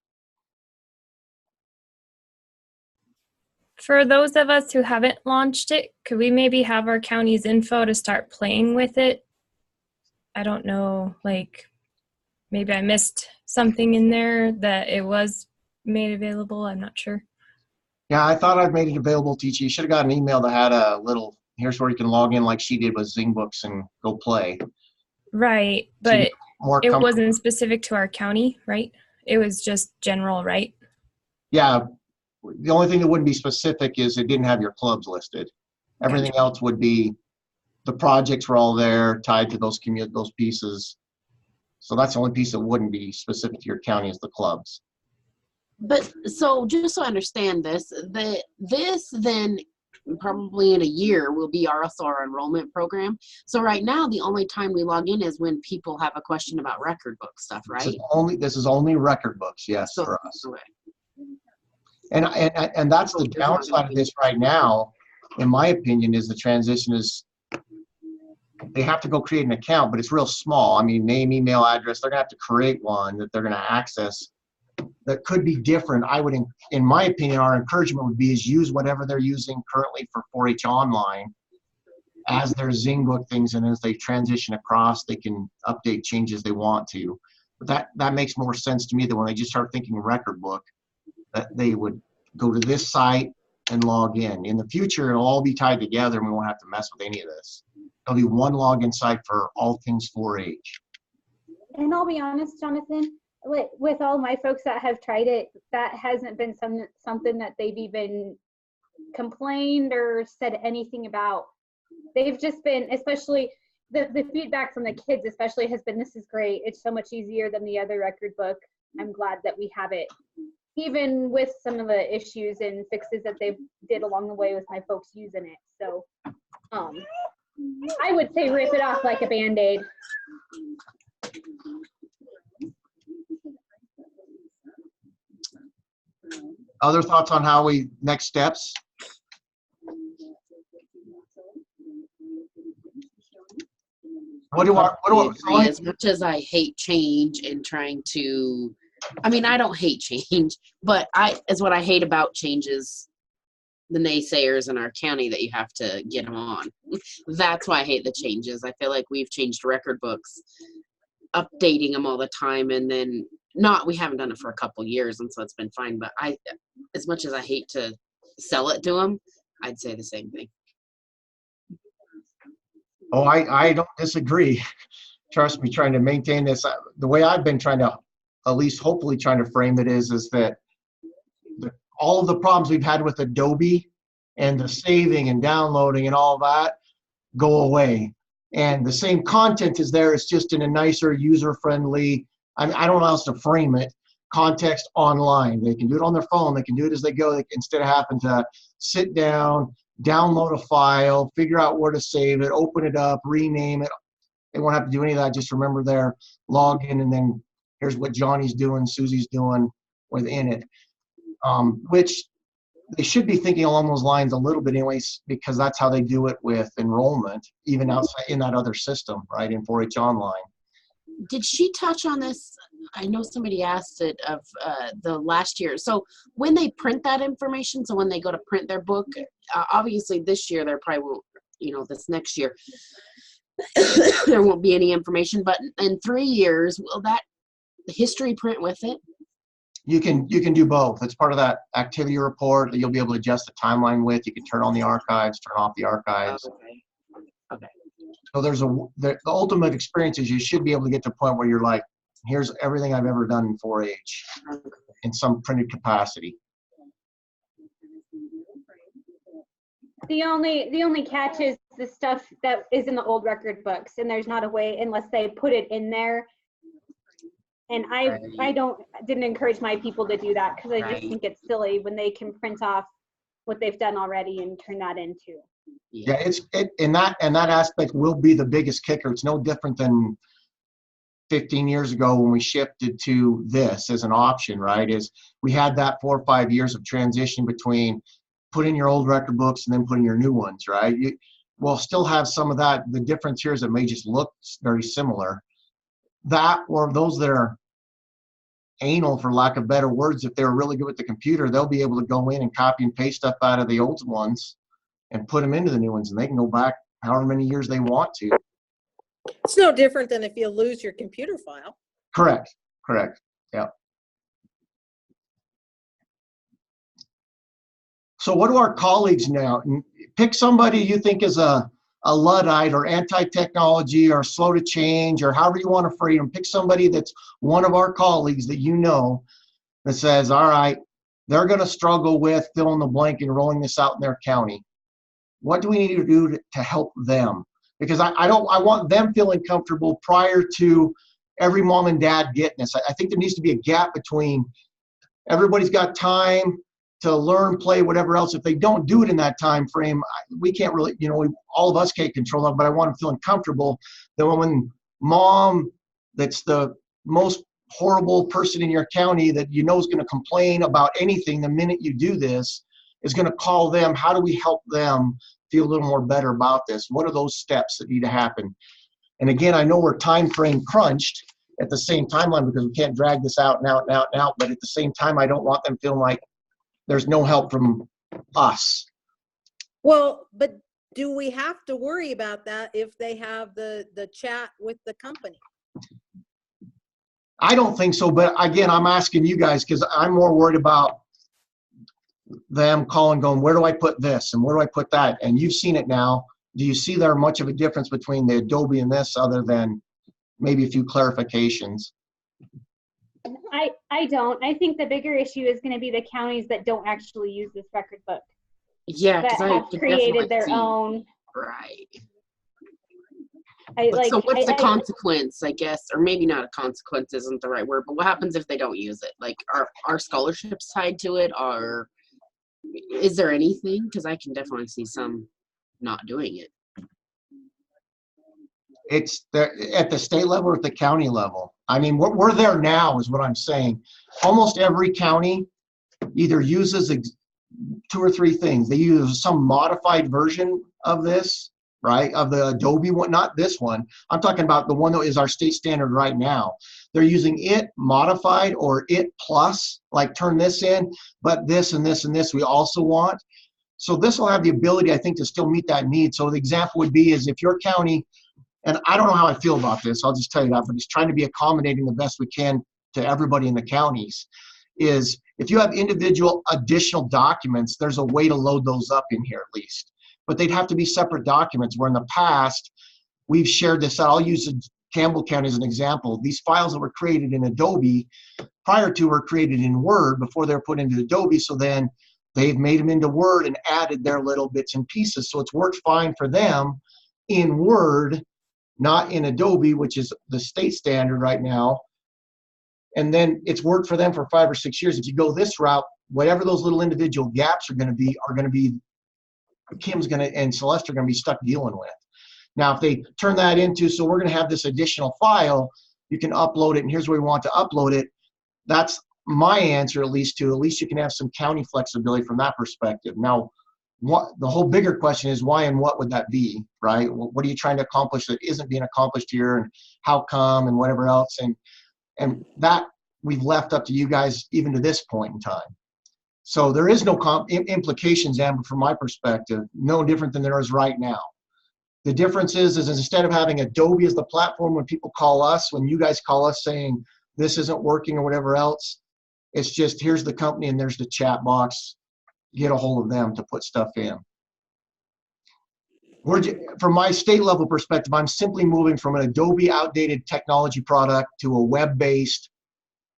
Speaker 5: For those of us who haven't launched it, could we maybe have our county's info to start playing with it? I don't know, like maybe I missed something in there that it was made available. I'm not sure.
Speaker 1: Yeah, I thought I'd made it available to you. You should have got an email that had a little, here's where you can log in like she did with ZingBooks and go play.
Speaker 5: Right, but
Speaker 1: more
Speaker 5: it wasn't specific to our county, right? It was just general, right?
Speaker 1: Yeah, the only thing that wouldn't be specific is it didn't have your clubs listed. Everything else would be, the projects were all there, tied to those pieces. So that's the only piece that wouldn't be specific to your county is the clubs.
Speaker 3: But so just so I understand this then probably in a year will be also our enrollment program. So right now the only time we log in is when people have a question about record book stuff, right?
Speaker 1: This is only record books, yes,
Speaker 3: so,
Speaker 1: for us.
Speaker 3: Okay.
Speaker 1: And that's the downside of this right now, in my opinion, is the transition is they have to go create an account, but it's real small. I mean, name, email, address, they're gonna have to create one that they're gonna access that could be different. In my opinion, our encouragement would be is use whatever they're using currently for 4-H online as their ZingBook things, and as they transition across, they can update changes they want to. But that makes more sense to me than when they just start thinking record book, that they would go to this site and log in. In the future, it'll all be tied together and we won't have to mess with any of this. There'll be one login site for all things 4-H.
Speaker 4: And I'll be honest, Jonathan, with all my folks that have tried it, that hasn't been something that they've even complained or said anything about. They've just been, especially the feedback from the kids especially has been, this is great. It's so much easier than the other record book. I'm glad that we have it. Even with some of the issues and fixes that they did along the way with my folks using it. So I would say rip it off like a Band-Aid.
Speaker 1: Other thoughts on next steps?
Speaker 3: As much as I hate change and trying to, I don't hate change, but is what I hate about change is the naysayers in our county that you have to get them on. That's why I hate the changes. I feel like we've changed record books, updating them all the time, and then we haven't done it for a couple years, and so it's been fine. But as much as I hate to sell it to them, I'd say the same thing.
Speaker 1: Oh, I don't disagree. Trust me, trying to maintain this, the way I've been trying to, at least hopefully trying to frame it is that all of the problems we've had with Adobe and the saving and downloading and all that go away. And the same content is there, it's just in a nicer, user-friendly, I don't know how else to frame it, context online. They can do it on their phone, they can do it as they go, instead of having to sit down, download a file, figure out where to save it, open it up, rename it. They won't have to do any of that. Just remember their login, and then here's what Johnny's doing, Susie's doing within it. Which they should be thinking along those lines a little bit anyways, because that's how they do it with enrollment, even outside in that other system, right, in 4-H Online.
Speaker 3: Did she touch on this? I know somebody asked it of the last year. So when they print that information, so when they go to print their book, obviously this year there probably won't, this next year, there won't be any information, but in 3 years, will that history print with it?
Speaker 1: You can do both. It's part of that activity report that you'll be able to adjust the timeline with. You can turn on the archives, turn off the archives.
Speaker 3: Okay.
Speaker 1: So the ultimate experience is you should be able to get to a point where you're like, here's everything I've ever done in 4-H in some printed capacity.
Speaker 4: The only catch is the stuff that is in the old record books, and there's not a way unless they put it in there. And I didn't encourage my people to do that because I just think it's silly when they can print off what they've done already and turn that into.
Speaker 1: Yeah, and that aspect will be the biggest kicker. It's no different than 15 years ago when we shifted to this as an option, right? Is we had that 4 or 5 years of transition between putting your old record books and then putting your new ones, right? We'll still have some of that. The difference here is it may just look very similar. That, or those that are anal, for lack of better words, if they're really good with the computer, they'll be able to go in and copy and paste stuff out of the old ones and put them into the new ones, and they can go back however many years they want to.
Speaker 7: It's no different than if you lose your computer file.
Speaker 1: Correct. Yeah. So what do our colleagues now? Pick somebody you think is a Luddite or anti-technology or slow to change or however you want to frame them. Pick somebody that's one of our colleagues that you know that says, all right, they're going to struggle with fill in the blank and rolling this out in their county. What do we need to do to help them? Because I want them feeling comfortable prior to every mom and dad getting this. I think there needs to be a gap between everybody's got time to learn, play, whatever else. If they don't do it in that time frame, we can't really, all of us can't control that, but I want them feeling comfortable that when mom, that's the most horrible person in your county that is going to complain about anything the minute you do this, is going to call them. How do we help them feel a little more better about this? What are those steps that need to happen? And again, I know we're time frame crunched at the same timeline because we can't drag this out and out and out and out, but at the same time, I don't want them feeling like there's no help from us.
Speaker 7: Well, but do we have to worry about that if they have the chat with the company?
Speaker 1: I don't think so, but again, I'm asking you guys because I'm more worried about them calling, going, where do I put this and where do I put that? And you've seen it now. Do you see there much of a difference between the Adobe and this other than maybe a few clarifications?
Speaker 4: I don't. I think the bigger issue is going to be the counties that don't actually use this record book.
Speaker 3: Yeah,
Speaker 4: that have created their own.
Speaker 3: Right.
Speaker 4: So
Speaker 3: what's the consequence, I guess, or maybe not a consequence isn't the right word, but what happens if they don't use it? Like, are scholarships tied to it, or is there anything? Because I can definitely see some not doing it.
Speaker 1: It's at the state level or at the county level. I mean, we're there now is what I'm saying. Almost every county either uses 2 or 3 things. They use some modified version of this, right? Of the Adobe one, not this one. I'm talking about the one that is our state standard right now. They're using it modified or it plus, like turn this in, but this and this and this we also want. So this will have the ability, I think, to still meet that need. So the example would be is if your county, and I don't know how I feel about this, I'll just tell you that, but it's trying to be accommodating the best we can to everybody in the counties, is if you have individual additional documents, there's a way to load those up in here at least. But they'd have to be separate documents, where in the past, we've shared this out. I'll use Campbell County as an example. These files that were created in Adobe prior to were created in Word before they were put into Adobe, so then they've made them into Word and added their little bits and pieces. So it's worked fine for them in Word, not in Adobe, which is the state standard right now. And then it's worked for them for 5 or 6 years. If you go this route, whatever those little individual gaps are going to be Kim's going to and Celeste are going to be stuck dealing with. Now, if they turn that into, so we're going to have this additional file, you can upload it, and here's where we want to upload it. That's my answer, at least you can have some county flexibility from that perspective. Now, the whole bigger question is why and what would that be, right? What are you trying to accomplish that isn't being accomplished here, and how come, and whatever else, and that we've left up to you guys even to this point in time. So there is no implications, Amber, from my perspective, no different than there is right now. The difference is instead of having Adobe as the platform when people call us, when you guys call us saying this isn't working or whatever else, it's just here's the company and there's the chat box. Get a hold of them to put stuff in. From my state level perspective, I'm simply moving from an Adobe outdated technology product to a web-based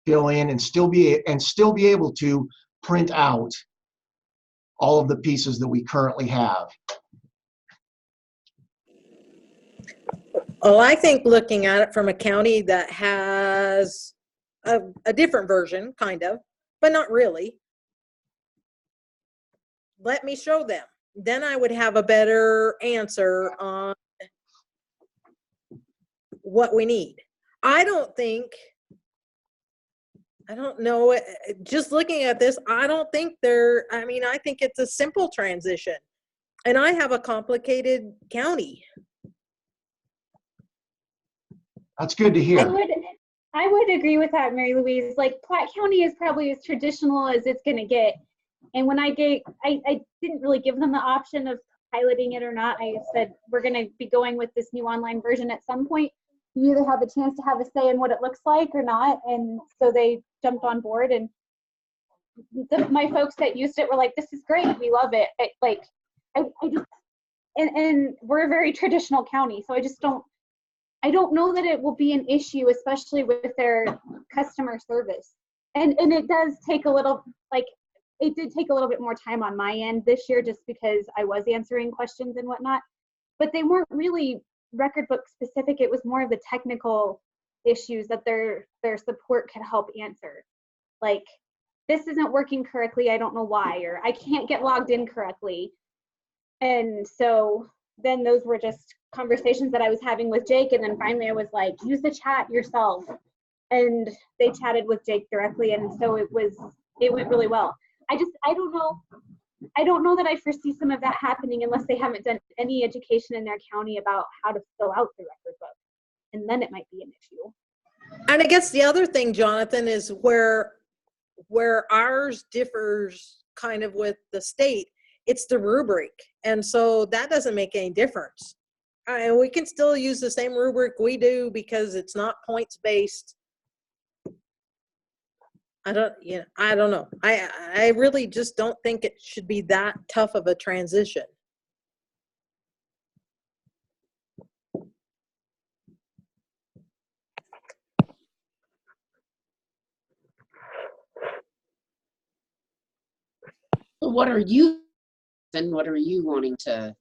Speaker 1: fill in and still be able to print out all of the pieces that we currently have.
Speaker 7: Well, I think looking at it from a county that has a different version, kind of, but not really. Let me show them. Then I would have a better answer on what we need. I don't know, just looking at this, I don't think I think it's a simple transition. And I have a complicated county.
Speaker 1: That's good to hear.
Speaker 4: I would agree with that, Mary Louise. Like, Platte County is probably as traditional as it's going to get. And when I didn't really give them the option of piloting it or not. I said, we're going to be going with this new online version at some point. You either have a chance to have a say in what it looks like or not. And so they jumped on board, and my folks that used it were like, this is great. We love it. And we're a very traditional county. So I don't know that it will be an issue, especially with their customer service. And it does take it did take a little bit more time on my end this year, just because I was answering questions and whatnot, but they weren't really record book specific. It was more of the technical issues that their support could help answer. Like, this isn't working correctly, I don't know why, or I can't get logged in correctly. And so then those were just conversations that I was having with Jake. And then finally I was like, use the chat yourself. And they chatted with Jake directly. And so it went really well. I don't know that I foresee some of that happening unless they haven't done any education in their county about how to fill out the record book. And then it might be an issue.
Speaker 7: And I guess the other thing, Jonathan, is where ours differs kind of with the state, it's the rubric. And so that doesn't make any difference. And we can still use the same rubric we do because it's not points based. I don't know. I really just don't think it should be that tough of a transition.
Speaker 3: What are you wanting to,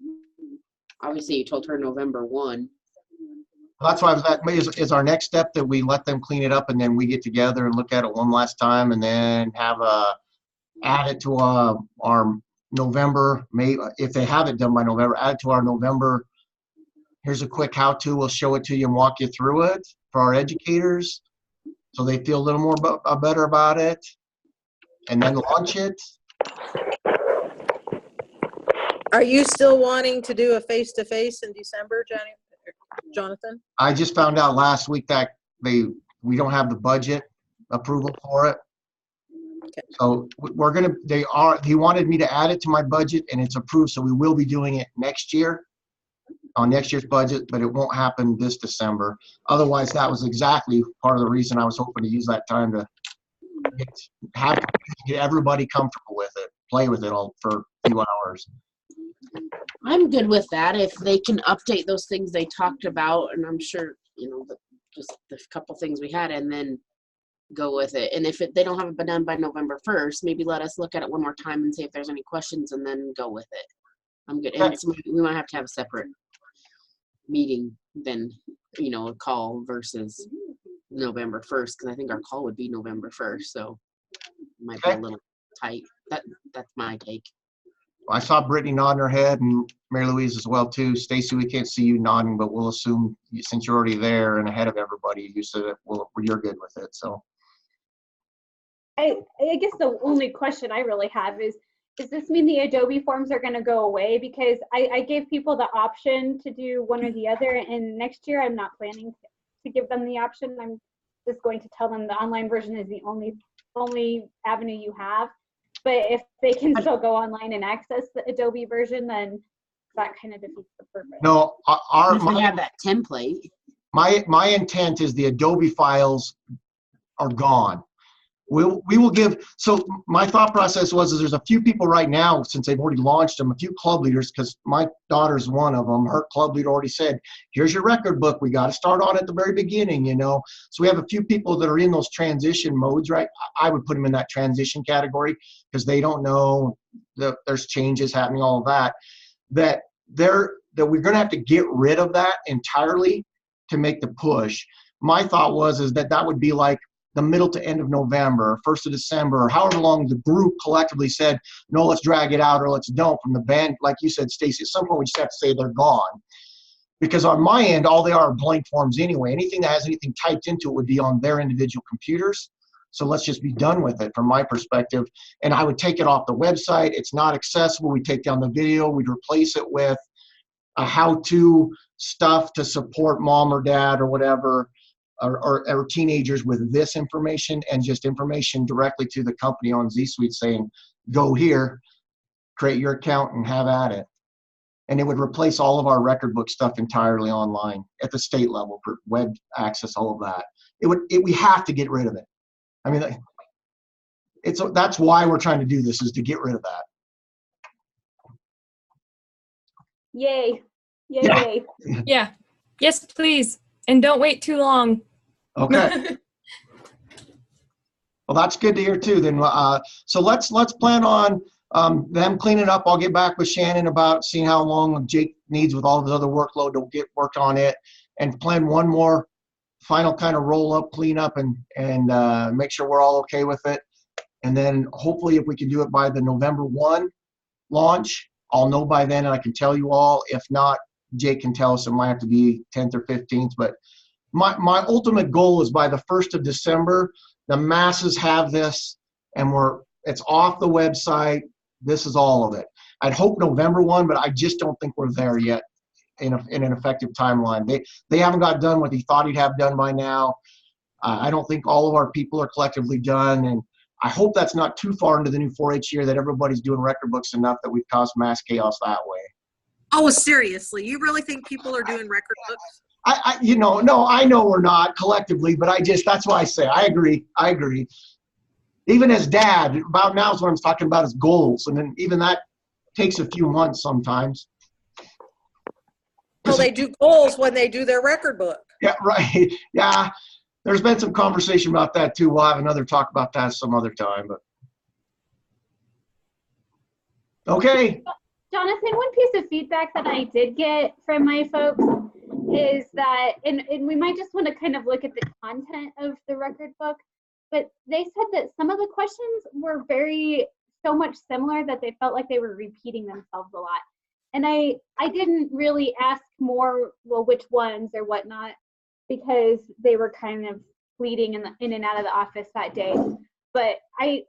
Speaker 3: obviously you told her November 1.
Speaker 1: That's why is our next step that we let them clean it up and then we get together and look at it one last time and then add it to our November, if they have it done by November, add it to our November. Here's a quick how-to. We'll show it to you and walk you through it for our educators so they feel a little more better about it, and then launch it.
Speaker 7: Are you still wanting to do a face-to-face in December, Jonathan?
Speaker 1: I just found out last week that we don't have the budget approval for it.
Speaker 7: Okay.
Speaker 1: So he wanted me to add it to my budget, and it's approved, so we will be doing it next year on next year's budget, but it won't happen this December. Otherwise, that was exactly part of the reason I was hoping to use that time to get everybody comfortable with it, play with it all for a few hours.
Speaker 3: I'm good with that. If they can update those things they talked about, and I'm sure, just the couple things we had, and then go with it. And if they don't have it done by November 1st, maybe let us look at it one more time and see if there's any questions, and then go with it. I'm good. And we might have to have a separate meeting than, a call versus November 1st, because I think our call would be November 1st, so it might be a little tight. That's my take.
Speaker 1: I saw Brittany nodding her head, and Mary Louise as well too. Stacy, we can't see you nodding, but we'll assume since you're already there and ahead of everybody, you said that you're good with it. So
Speaker 4: I guess the only question I really have is, does this mean the Adobe forms are going to go away? Because I gave people the option to do one or the other, and next year I'm not planning to give them the option. I'm just going to tell them the online version is the only avenue you have. But if they can still go online and access the Adobe version, then that kind of defeats the purpose.
Speaker 1: No,
Speaker 3: If we have that template.
Speaker 1: my intent is the Adobe files are gone. We will give, so my thought process was is there's a few people right now, since they've already launched them, a few club leaders, because my daughter's one of them, her club leader already said, here's your record book. We got to start on at the very beginning, you know. So we have a few people that are in those transition modes, right? I would put them in that transition category because they don't know that there's changes happening, all of that, that we're going to have to get rid of that entirely to make the push. My thought was is that would be like the middle to end of November, 1st of December, or however long the group collectively said, no, let's drag it out or let's don't from the band. Like you said, Stacy, at some point we just have to say they're gone. Because on my end, all they are blank forms anyway. Anything that has anything typed into it would be on their individual computers. So let's just be done with it from my perspective. And I would take it off the website. It's not accessible. We take down the video. We'd replace it with a how-to stuff to support mom or dad or whatever, or teenagers with this information, and just information directly to the company on zSuite saying, go here, create your account and have at it. And it would replace all of our record book stuff entirely online at the state level for web access, all of that. We have to get rid of it. I mean, that's why we're trying to do this, is to get rid of that.
Speaker 4: Yay. Yay,
Speaker 1: Yeah.
Speaker 4: yay.
Speaker 5: Yeah. Yes, please. And don't wait too long.
Speaker 1: Okay. Well, that's good to hear too. Then, so let's plan on them cleaning up. I'll get back with Shannon about seeing how long Jake needs with all the other workload to get worked on it, and plan one more final kind of roll up, clean up, and make sure we're all okay with it. And then hopefully, if we can do it by the November 1 launch, I'll know by then and I can tell you all. If not, Jake can tell us. It might have to be 10th or 15th, but my ultimate goal is by the 1st of December, the masses have this and it's off the website. This is all of it. I'd hope November 1, but I just don't think we're there yet in an effective timeline. They haven't got done what he thought he'd have done by now. I don't think all of our people are collectively done, and I hope that's not too far into the new 4-H year that everybody's doing record books enough that we've caused mass chaos that way.
Speaker 7: Oh, seriously? You really think people are doing record books?
Speaker 1: No, I know we're not collectively, but that's why I say I agree. Even as dad, about now is what I'm talking about is goals, and then even that takes a few months sometimes.
Speaker 7: Well, they do goals when they do their record book.
Speaker 1: Yeah, right. Yeah, there's been some conversation about that too. We'll have another talk about that some other time. But okay.
Speaker 4: Jonathan, one piece of feedback that I did get from my folks is that, and we might just want to kind of look at the content of the record book, but they said that some of the questions were so much similar that they felt like they were repeating themselves a lot. And I didn't really ask more, well, which ones or whatnot, because they were kind of fleeting in and out of the office that day. But I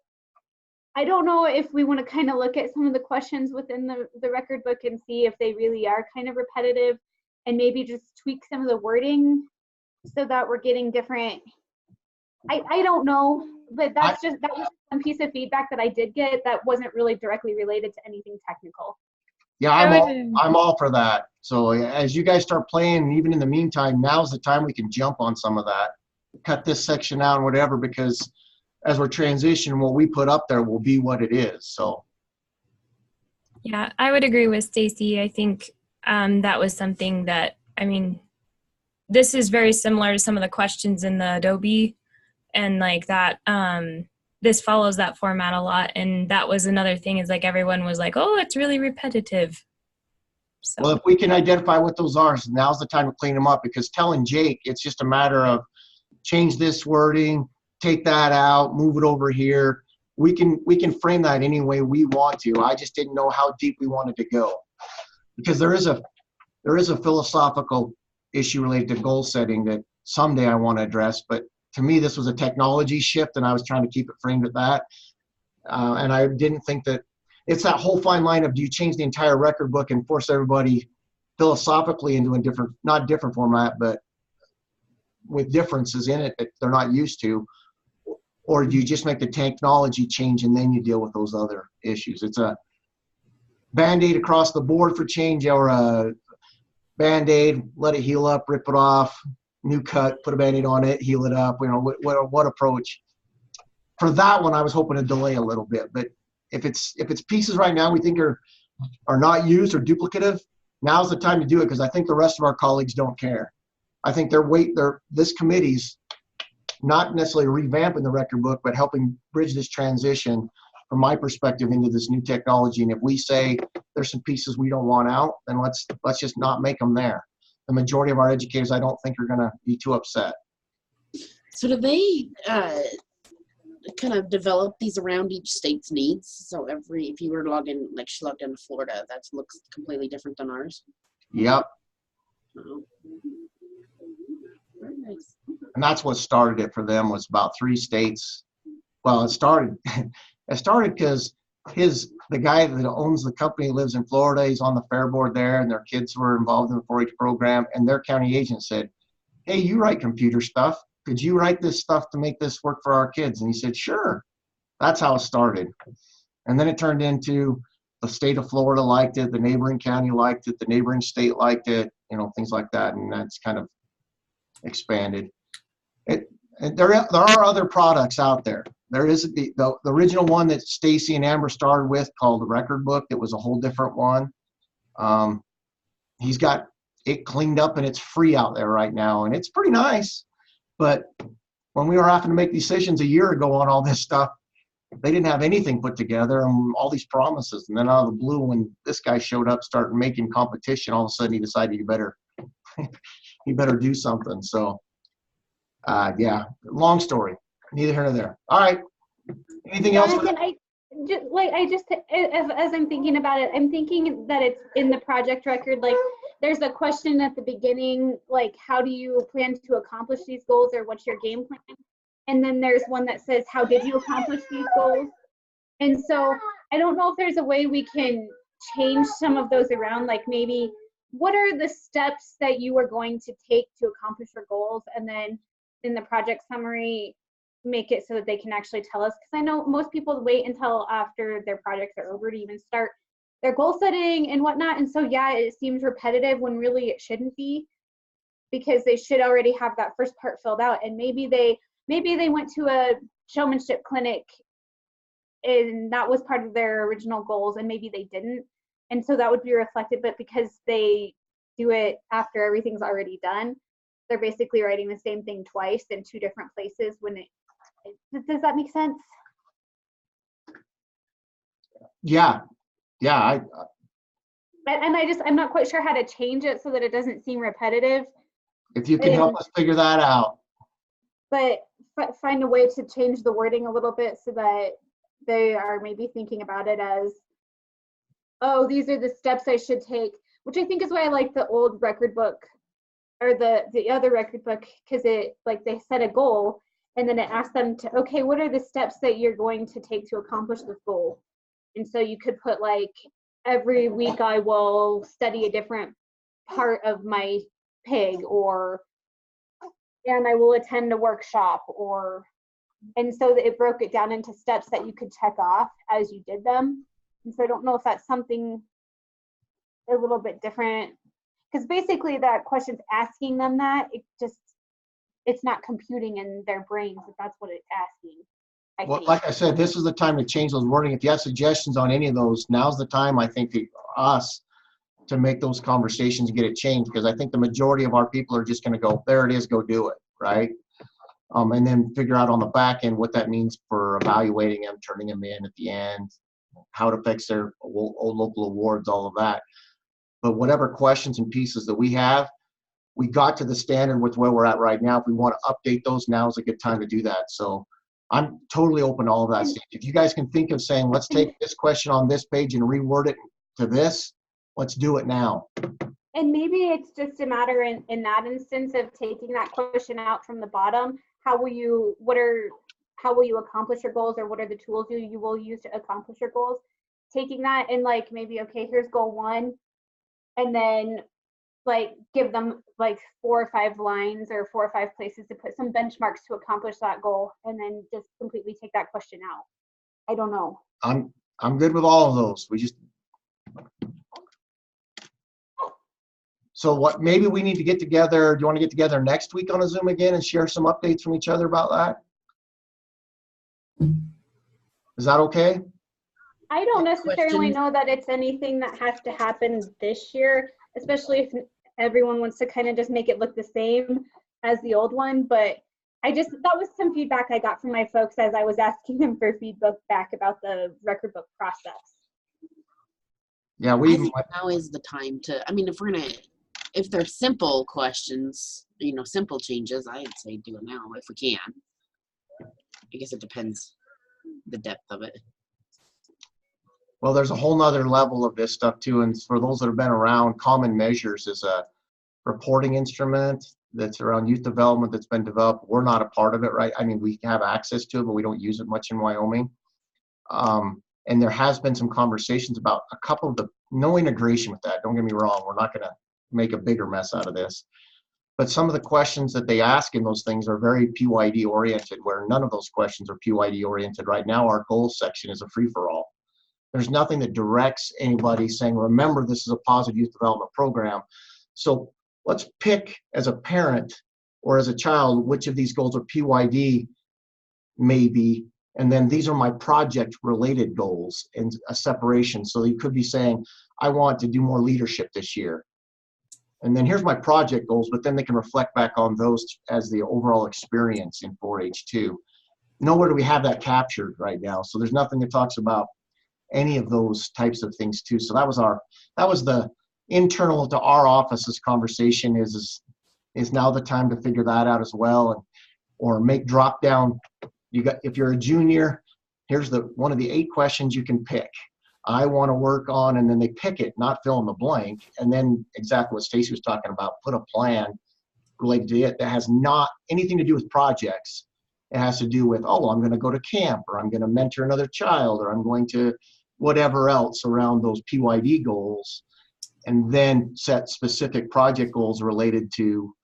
Speaker 4: don't know if we want to kind of look at some of the questions within the record book and see if they really are kind of repetitive, and maybe just tweak some of the wording so that we're getting different. I don't know, but that was one piece of feedback that I did get that wasn't really directly related to anything technical.
Speaker 1: Yeah, I'm all for that. So as you guys start playing, even in the meantime, now's the time we can jump on some of that, cut this section out and whatever, because as we're transitioning, what we put up there will be what it is. So
Speaker 5: Yeah, I would agree with Stacy. I think that was something that, this is very similar to some of the questions in the Adobe, and like that, this follows that format a lot. And that was another thing, is like everyone was like, oh, it's really repetitive. So.
Speaker 1: Well, if we can identify what those are, so now's the time to clean them up, because telling Jake, it's just a matter of change this wording, take that out, move it over here. We can frame that any way we want to. I just didn't know how deep we wanted to go, because there is a philosophical issue related to goal setting that someday I want to address, but to me, this was a technology shift, and I was trying to keep it framed at that. And I didn't think that it's that whole fine line of, do you change the entire record book and force everybody philosophically into a different, not different format, but with differences in it that they're not used to, or do you just make the technology change and then you deal with those other issues? It's a Band-Aid across the board for change, or a Band-Aid, let it heal up, rip it off, new cut, put a Band-Aid on it, heal it up. You know, what approach? For that one, I was hoping to delay a little bit, but if it's pieces right now we think are not used or duplicative, now's the time to do it, because I think the rest of our colleagues don't care. I think this committee's not necessarily revamping the record book, but helping bridge this transition from my perspective into this new technology. And if we say there's some pieces we don't want out, then let's just not make them there. The majority of our educators, I don't think, are going to be too upset.
Speaker 3: So do they kind of develop these around each state's needs? So if you were to log in, like she logged into Florida, that looks completely different than ours.
Speaker 1: Yep.
Speaker 3: Oh. Very nice.
Speaker 1: And that's what started it for them, was about 3 states. Well, it started because the guy that owns the company lives in Florida. He's on the fair board there, and their kids were involved in the 4-H program, and their county agent said, "Hey, you write computer stuff. Could you write this stuff to make this work for our kids?" And he said, "Sure." That's how it started. And then it turned into the state of Florida liked it, the neighboring county liked it, the neighboring state liked it, you know, things like that. And that's kind of expanded. There are other products out there. There is the original one that Stacy and Amber started with, called the Record Book. That was a whole different one. He's got it cleaned up, and it's free out there right now, and it's pretty nice. But when we were having to make decisions a year ago on all this stuff, they didn't have anything put together, and all these promises. And then out of the blue, when this guy showed up, started making competition, all of a sudden he decided he better do something. So yeah, long story, neither here nor there. All right, anything else?
Speaker 4: Jonathan, as I'm thinking about it, I'm thinking that it's in the project record. Like, there's a question at the beginning, like, how do you plan to accomplish these goals, or what's your game plan? And then there's one that says, how did you accomplish these goals? And so I don't know if there's a way we can change some of those around, like maybe what are the steps that you are going to take to accomplish your goals, and then in the project summary make it so that they can actually tell us, because I know most people wait until after their projects are over to even start their goal setting and whatnot. And so yeah, it seems repetitive when really it shouldn't be, because they should already have that first part filled out. And maybe they went to a showmanship clinic and that was part of their original goals, and maybe they didn't, and so that would be reflected. But because they do it after everything's already done, they're basically writing the same thing twice in 2 different places. Does that make sense?
Speaker 1: Yeah.
Speaker 4: I'm not quite sure how to change it so that it doesn't seem repetitive.
Speaker 1: If you can help us figure that out.
Speaker 4: But find a way to change the wording a little bit so that they are maybe thinking about it as, oh, these are the steps I should take, which I think is why I like the old record book, or the other record book, because it, like, they set a goal and then it asks them to, okay, what are the steps that you're going to take to accomplish this goal? And so you could put, like, every week I will study a different part of my pig, and I will attend a workshop, and so it broke it down into steps that you could check off as you did them. And so I don't know if that's something a little bit different, because basically that question's asking them that, it's not computing in their brains if that's what it's asking.
Speaker 1: Well, like I said, this is the time to change those wording. If you have suggestions on any of those, now's the time, I think, for us to make those conversations and get it changed, because I think the majority of our people are just going to go, there it is, go do it, right? And then figure out on the back end what that means for evaluating them, turning them in at the end, how it affects their local awards, all of that. But whatever questions and pieces that we have, we got to the standard with where we're at right now. If we want to update those, now is a good time to do that. So I'm totally open to all of that. If you guys can think of saying, let's take this question on this page and reword it to this, let's do it now.
Speaker 4: And maybe it's just a matter in that instance of taking that question out from the bottom. How will you accomplish your goals, or what are the tools you will use to accomplish your goals? Taking that and like maybe, okay, here's goal 1, and then like give them like 4 or 5 lines or 4 or 5 places to put some benchmarks to accomplish that goal, and then just completely take that question out. I don't know.
Speaker 1: I'm good with all of those. So what, maybe we need to get together. Do you want to get together next week on a Zoom again and share some updates from each other about that? Is that okay?
Speaker 4: I don't necessarily know that it's anything that has to happen this year, especially if everyone wants to kind of just make it look the same as the old one. But that was some feedback I got from my folks as I was asking them for feedback about the record book process.
Speaker 1: Yeah,
Speaker 3: I think now is the time to, I mean, if they're simple questions, simple changes, I'd say do it now if we can. I guess it depends the depth of it.
Speaker 1: Well, there's a whole nother level of this stuff too. And for those that have been around, Common Measures is a reporting instrument that's around youth development that's been developed. We're not a part of it, right? I mean, we have access to it, but we don't use it much in Wyoming. And there has been some conversations about a couple of no integration with that. Don't get me wrong. We're not going to make a bigger mess out of this. But some of the questions that they ask in those things are very PYD oriented, where none of those questions are PYD oriented. Right now, our goals section is a free-for-all. There's nothing that directs anybody saying, remember, this is a positive youth development program. So let's pick as a parent or as a child which of these goals are PYD maybe, and then these are my project related goals in a separation. So you could be saying, I want to do more leadership this year. And then here's my project goals, but then they can reflect back on those as the overall experience in 4-H2. Nowhere do we have that captured right now. So there's nothing that talks about any of those types of things too. So that was the internal to our office's conversation is now the time to figure that out as well, or make drop down. If you're a junior, here's one of the 8 questions you can pick. I want to work on, and then they pick it, not fill in the blank. And then exactly what Stacy was talking about, put a plan related to it that has not anything to do with projects. It has to do with, I'm going to go to camp, or I'm going to mentor another child, or I'm going to whatever else around those PYD goals, and then set specific project goals related to,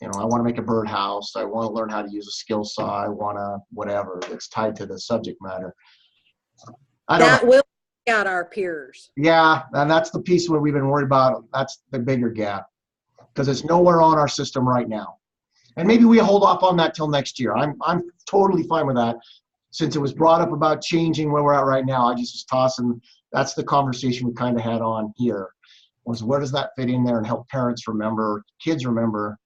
Speaker 1: I want to make a birdhouse. I want to learn how to use a skill saw. I want to whatever that's tied to the subject matter.
Speaker 7: That will out our peers.
Speaker 1: Yeah, and that's the piece where we've been worried about. That's the bigger gap, because it's nowhere on our system right now. And maybe we hold off on that till next year. I'm totally fine with that. Since it was brought up about changing where we're at right now, I just was tossing. That's the conversation we kind of had on here, was where does that fit in there and help parents remember, kids remember.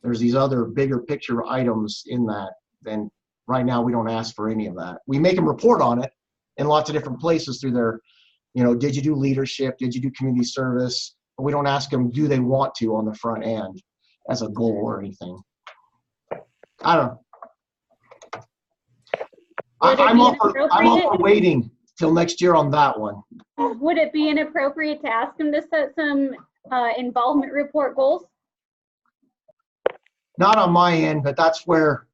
Speaker 1: There's these other bigger picture items in that. Then right now we don't ask for any of that. We make them report on it in lots of different places through their, did you do leadership? Did you do community service? But we don't ask them, do they want to on the front end as a goal or anything. I don't know. I'm all for waiting till next year on that one.
Speaker 4: Would it be inappropriate to ask them to set some involvement report goals?
Speaker 1: Not on my end, but that's where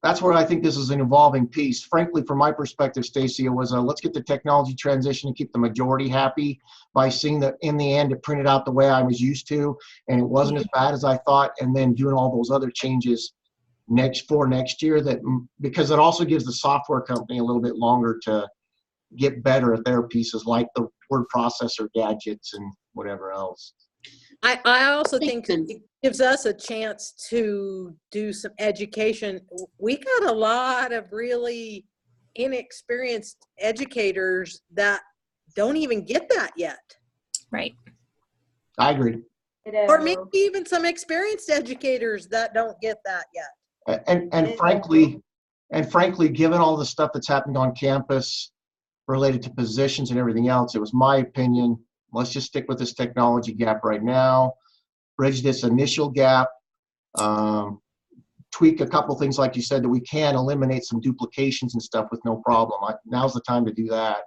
Speaker 1: I think this is an evolving piece. Frankly, from my perspective, Stacy, it was let's get the technology transition and keep the majority happy by seeing that in the end it printed out the way I was used to, and it wasn't as bad as I thought, and then doing all those other changes next year, because it also gives the software company a little bit longer to get better at their pieces, like the word processor gadgets and whatever else.
Speaker 7: I also think it gives us a chance to do some education. We got a lot of really inexperienced educators that don't even get that yet.
Speaker 5: Right.
Speaker 1: I agree.
Speaker 7: Or maybe even some experienced educators that don't get that yet.
Speaker 1: And frankly, given all the stuff that's happened on campus related to positions and everything else, it was my opinion, let's just stick with this technology gap right now, bridge this initial gap, tweak a couple things like you said that we can eliminate some duplications and stuff with no problem. Now's the time to do that.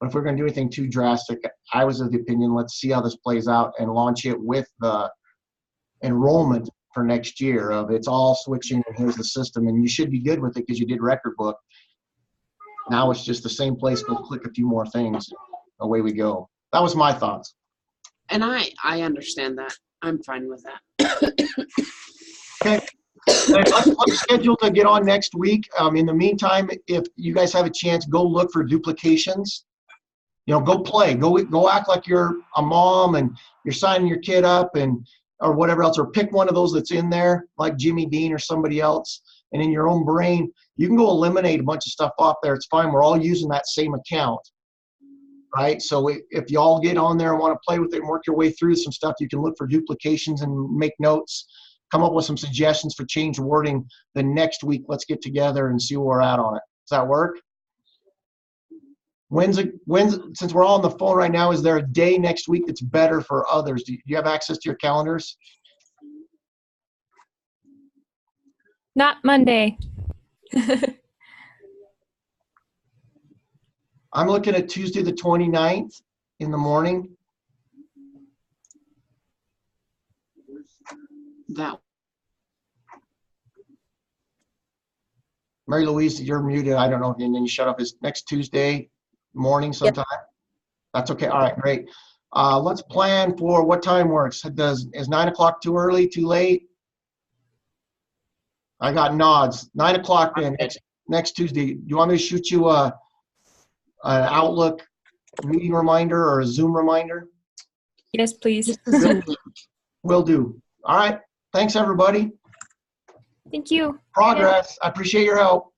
Speaker 1: But if we're going to do anything too drastic, I was of the opinion, let's see how this plays out and launch it with the enrollment for next year of it's all switching and here's the system. And you should be good with it because you did record book. Now it's just the same place. Go click a few more things. Away we go. That was my thoughts.
Speaker 3: And I understand that. I'm fine with that.
Speaker 1: Okay. Let's schedule to get on next week. In the meantime, if you guys have a chance, go look for duplications. You know, go play. Go act like you're a mom and you're signing your kid up or whatever else. Or pick one of those that's in there, like Jimmy Dean or somebody else. And in your own brain, you can go eliminate a bunch of stuff off there. It's fine. We're all using that same account. Right? So if you all get on there and want to play with it and work your way through some stuff, you can look for duplications and make notes, come up with some suggestions for change wording. The next week, let's get together and see where we're at on it. Does that work? Since we're all on the phone right now, is there a day next week that's better for others? Do you have access to your calendars?
Speaker 5: Not Monday.
Speaker 1: I'm looking at Tuesday the 29th in the morning.
Speaker 3: That
Speaker 1: Mary Louise, you're muted. I don't know. And then you shut up. Is next Tuesday morning sometime? Yep. That's okay. All right, great. Let's plan for what time works. Is 9 o'clock too early, too late? I got nods. 9 o'clock then next Tuesday. Do you want me to shoot you an Outlook meeting reminder or a Zoom reminder?
Speaker 5: Yes, please.
Speaker 1: Will do. All right. Thanks, everybody.
Speaker 5: Thank you.
Speaker 1: Progress. I appreciate your help.